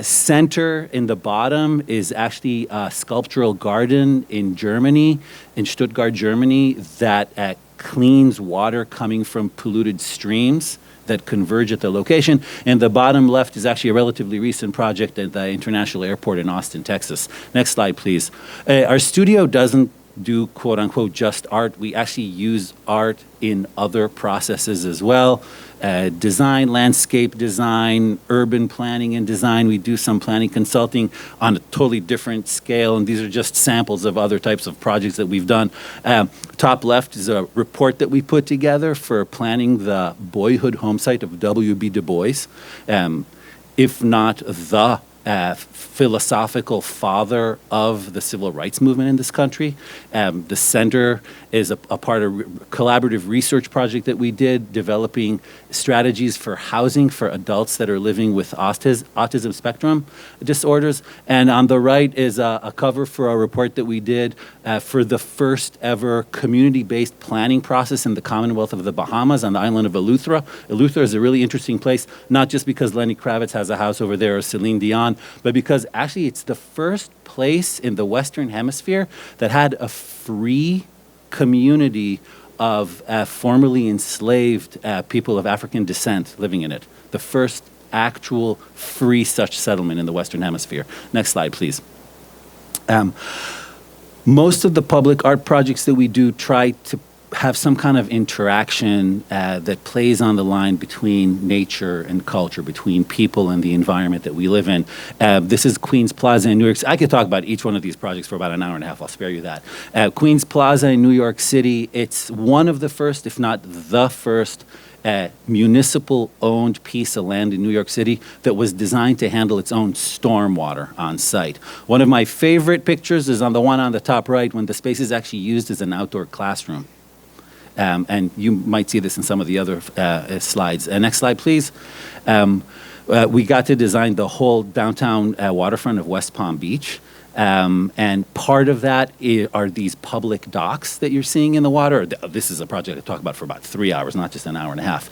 Center in the bottom is actually a sculptural garden in Germany, in Stuttgart, Germany, that cleans water coming from polluted streams that converge at the location. And the bottom left is actually a relatively recent project at the International Airport in Austin, Texas. Next slide, please. Our studio doesn't do quote unquote just art. We actually use art in other processes as well. Design, landscape design, urban planning and design. We do some planning consulting on a totally different scale, and these are just samples of other types of projects that we've done. Top left is a report that we put together for planning the boyhood home site of W.B. Du Bois, if not the philosophical father of the civil rights movement in this country. The center is a part of a collaborative research project that we did, developing strategies for housing for adults that are living with autism spectrum disorders. And on the right is a cover for a report that we did for the first ever community-based planning process in the Commonwealth of the Bahamas on the island of Eleuthera. Eleuthera is a really interesting place, not just because Lenny Kravitz has a house over there or Celine Dion, but because actually it's the first place in the Western Hemisphere that had a free community of formerly enslaved people of African descent living in it. The first actual free such settlement in the Western Hemisphere. Next slide, please. Most of the public art projects that we do try to have some kind of interaction that plays on the line between nature and culture, between people and the environment that we live in. This is Queens Plaza in New York City. I could talk about each one of these projects for about an hour and a half. I'll spare you that. Queens Plaza in New York City, it's one of the first, if not the first, municipal-owned piece of land in New York City that was designed to handle its own stormwater on site. One of my favorite pictures is on the one on the top right, when the space is actually used as an outdoor classroom. And you might see this in some of the other slides. Next slide, please. We got to design the whole downtown waterfront of West Palm Beach. And part of that are these public docks that you're seeing in the water. This is a project I talked about for about 3 hours, not just an hour and a half.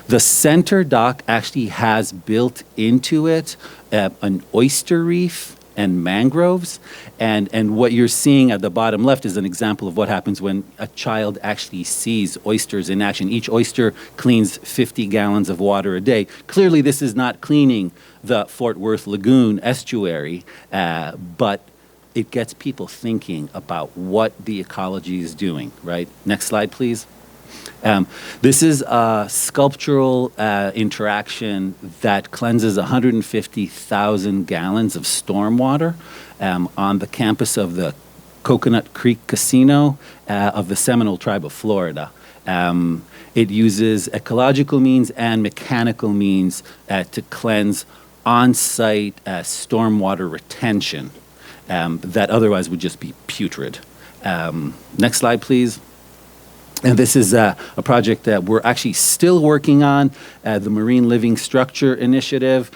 The center dock actually has built into it an oyster reef and mangroves. And what you're seeing at the bottom left is an example of what happens when a child actually sees oysters in action. Each oyster cleans 50 gallons of water a day. Clearly, this is not cleaning the Fort Worth Lagoon estuary, but it gets people thinking about what the ecology is doing, right? Next slide, please. This is a sculptural interaction that cleanses 150,000 gallons of stormwater on the campus of the Coconut Creek Casino of the Seminole Tribe of Florida. It uses ecological means and mechanical means to cleanse on-site stormwater retention that otherwise would just be putrid. Next slide, please. And this is a project that we're actually still working on, the Marine Living Structure Initiative,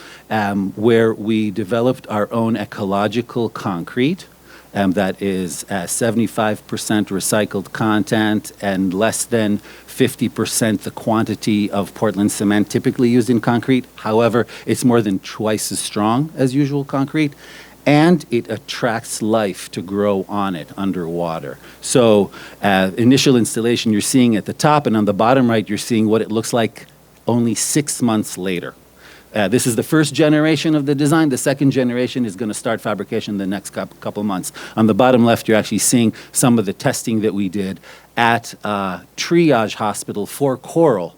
where we developed our own ecological concrete that is 75% recycled content and less than 50% the quantity of Portland cement typically used in concrete. However, it's more than twice as strong as usual concrete, and it attracts life to grow on it underwater. So initial installation you're seeing at the top, and on the bottom right you're seeing what it looks like only 6 months later. This is the first generation of the design. The second generation is going to start fabrication in the next couple months. On the bottom left, you're actually seeing some of the testing that we did at Triage Hospital for Coral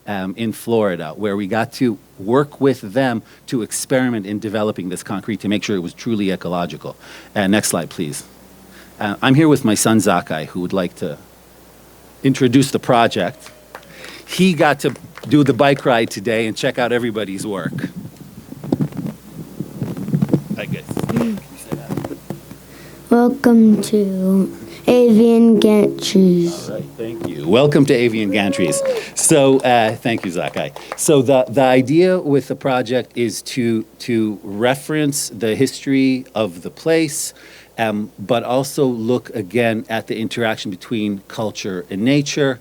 in Florida, where we got to work with them to experiment in developing this concrete to make sure it was truly ecological. Next slide, please. I'm here with my son, Zakai, who would like to introduce the project. He got to do the bike ride today and check out everybody's work. I guess. Welcome to Avian Gantries. All right, thank you. Welcome to Avian Gantries. So, thank you, Zakai. So the idea with the project is to reference the history of the place, but also look again at the interaction between culture and nature.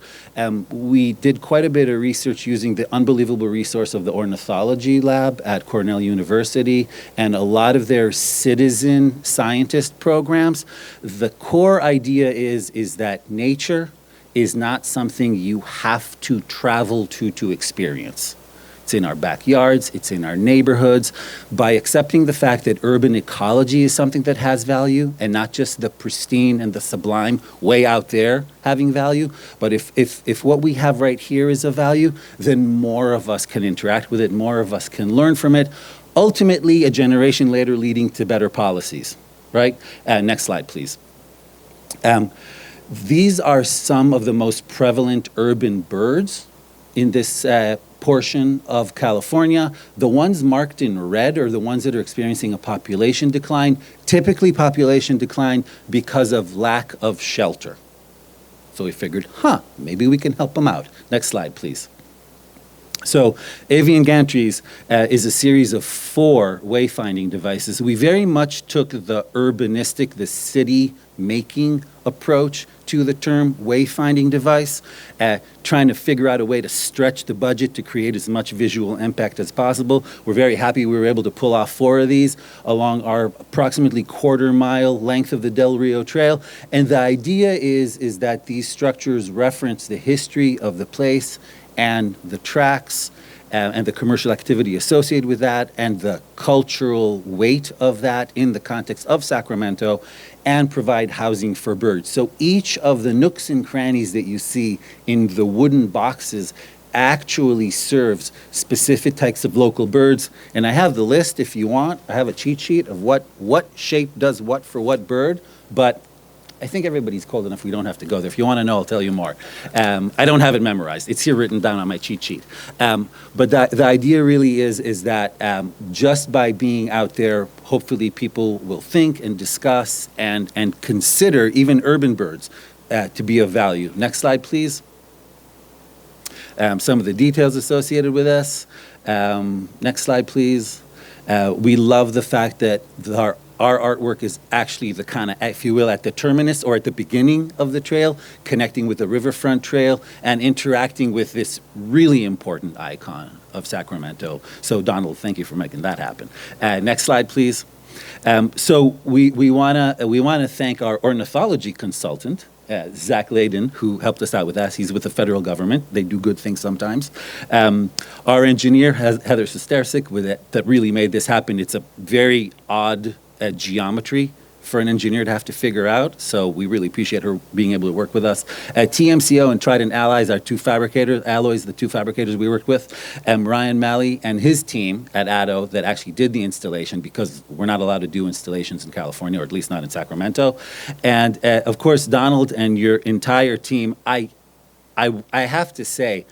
We did quite a bit of research using the unbelievable resource of the ornithology lab at Cornell University and a lot of their citizen scientist programs. The core idea is that nature is not something you have to travel to experience. It's in our backyards. It's in our neighborhoods. By accepting the fact that urban ecology is something that has value and not just the pristine and the sublime way out there having value, but if what we have right here is of value, then more of us can interact with it, more of us can learn from it, ultimately a generation later leading to better policies, right? Next slide, please. These are some of the most prevalent urban birds in this portion of California. The ones marked in red are the ones that are experiencing a population decline, typically population decline because of lack of shelter. So we figured, maybe we can help them out. Next slide, please. So avian gantries is a series of 4 wayfinding devices. We very much took the urbanistic, the city-making approach to the term wayfinding device, trying to figure out a way to stretch the budget to create as much visual impact as possible. We're very happy we were able to pull off 4 of these along our approximately quarter-mile length of the Del Rio Trail. And the idea is that these structures reference the history of the place and the tracks and the commercial activity associated with that and the cultural weight of that in the context of Sacramento, and provide housing for birds. So each of the nooks and crannies that you see in the wooden boxes actually serves specific types of local birds. And I have the list if you want. I have a cheat sheet of what shape does what for what bird, but I think everybody's cold enough we don't have to go there. If you want to know, I'll tell you more. I don't have it memorized. It's here written down on my cheat sheet. But the idea really is that just by being out there, hopefully people will think and discuss and consider even urban birds to be of value. Next slide, please. Some of the details associated with this. Next slide, please. We love the fact that our artwork is actually the kind of, if you will, at the terminus or at the beginning of the trail, connecting with the riverfront trail and interacting with this really important icon of Sacramento. So Donald, thank you for making that happen. Next slide, please. So we want to thank our ornithology consultant, Zach Layden, who helped us out with that. He's with the federal government. They do good things sometimes. Our engineer, Heather Sestercik, that really made this happen. It's a very odd geometry for an engineer to have to figure out, so we really appreciate her being able to work with us. TMCO and Trident Alloys, the two fabricators we worked with, Ryan Malley and his team at Addo that actually did the installation, because we're not allowed to do installations in California, or at least not in Sacramento. And of course, Donald and your entire team, I have to say,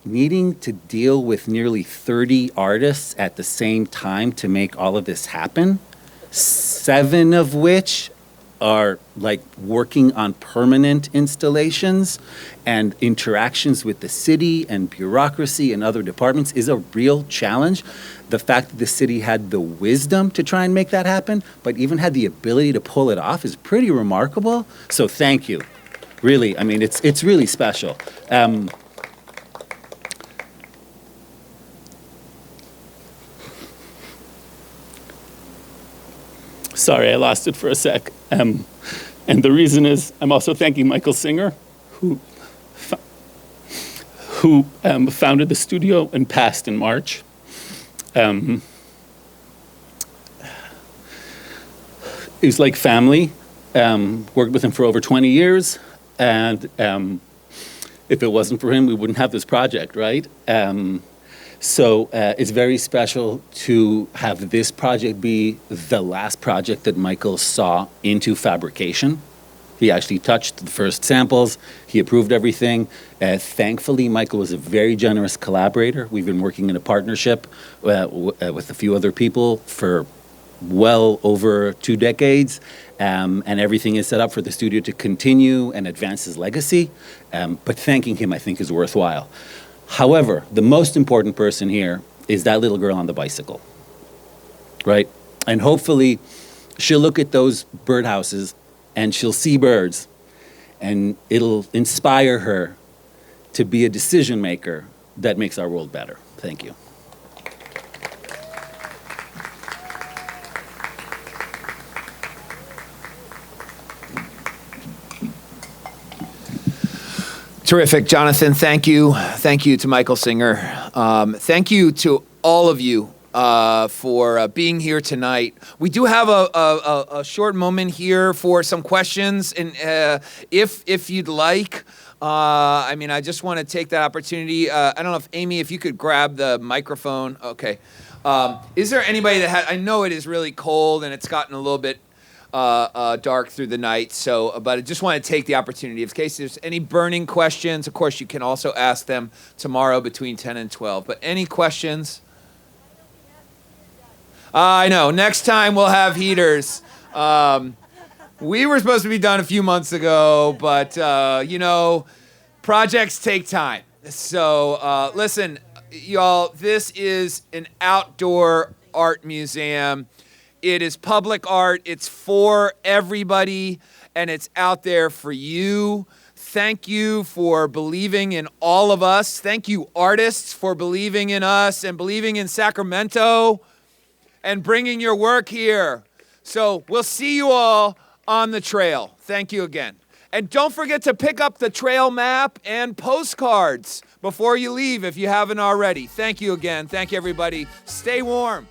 needing to deal with nearly 30 artists at the same time to make all of this happen, 7 of which are like working on permanent installations and interactions with the city and bureaucracy and other departments, is a real challenge. The fact that the city had the wisdom to try and make that happen, but even had the ability to pull it off, is pretty remarkable. So thank you. Really, I mean, it's really special. Sorry, I lost it for a sec. And the reason is I'm also thanking Michael Singer, who founded the studio and passed in March. It was like family. Worked with him for over 20 years. And if it wasn't for him, we wouldn't have this project, right? So it's very special to have this project be the last project that Michael saw into fabrication. He actually touched the first samples. He approved everything. Thankfully, Michael was a very generous collaborator. We've been working in a partnership with a few other people for well over 2 decades. And everything is set up for the studio to continue and advance his legacy. But thanking him, I think, is worthwhile. However, the most important person here is that little girl on the bicycle, right? And hopefully she'll look at those birdhouses and she'll see birds, and it'll inspire her to be a decision maker that makes our world better. Thank you. Terrific, Jonathan. Thank you. Thank you to Michael Singer. Thank you to all of you for being here tonight. We do have a short moment here for some questions, and if you'd like, I just want to take that opportunity. I don't know if Amy, if you could grab the microphone. Okay. Is there anybody that I know it is really cold and it's gotten a little bit dark through the night. So, but I just want to take the opportunity in case there's any burning questions. Of course, you can also ask them tomorrow between 10 and 12. But any questions? I know. Next time we'll have heaters. We were supposed to be done a few months ago, but, projects take time. So, listen, y'all, this is an outdoor art museum. It is public art. It's for everybody, and it's out there for you. Thank you for believing in all of us. Thank you, artists, for believing in us and believing in Sacramento and bringing your work here. So we'll see you all on the trail. Thank you again. And don't forget to pick up the trail map and postcards before you leave if you haven't already. Thank you again. Thank you, everybody. Stay warm.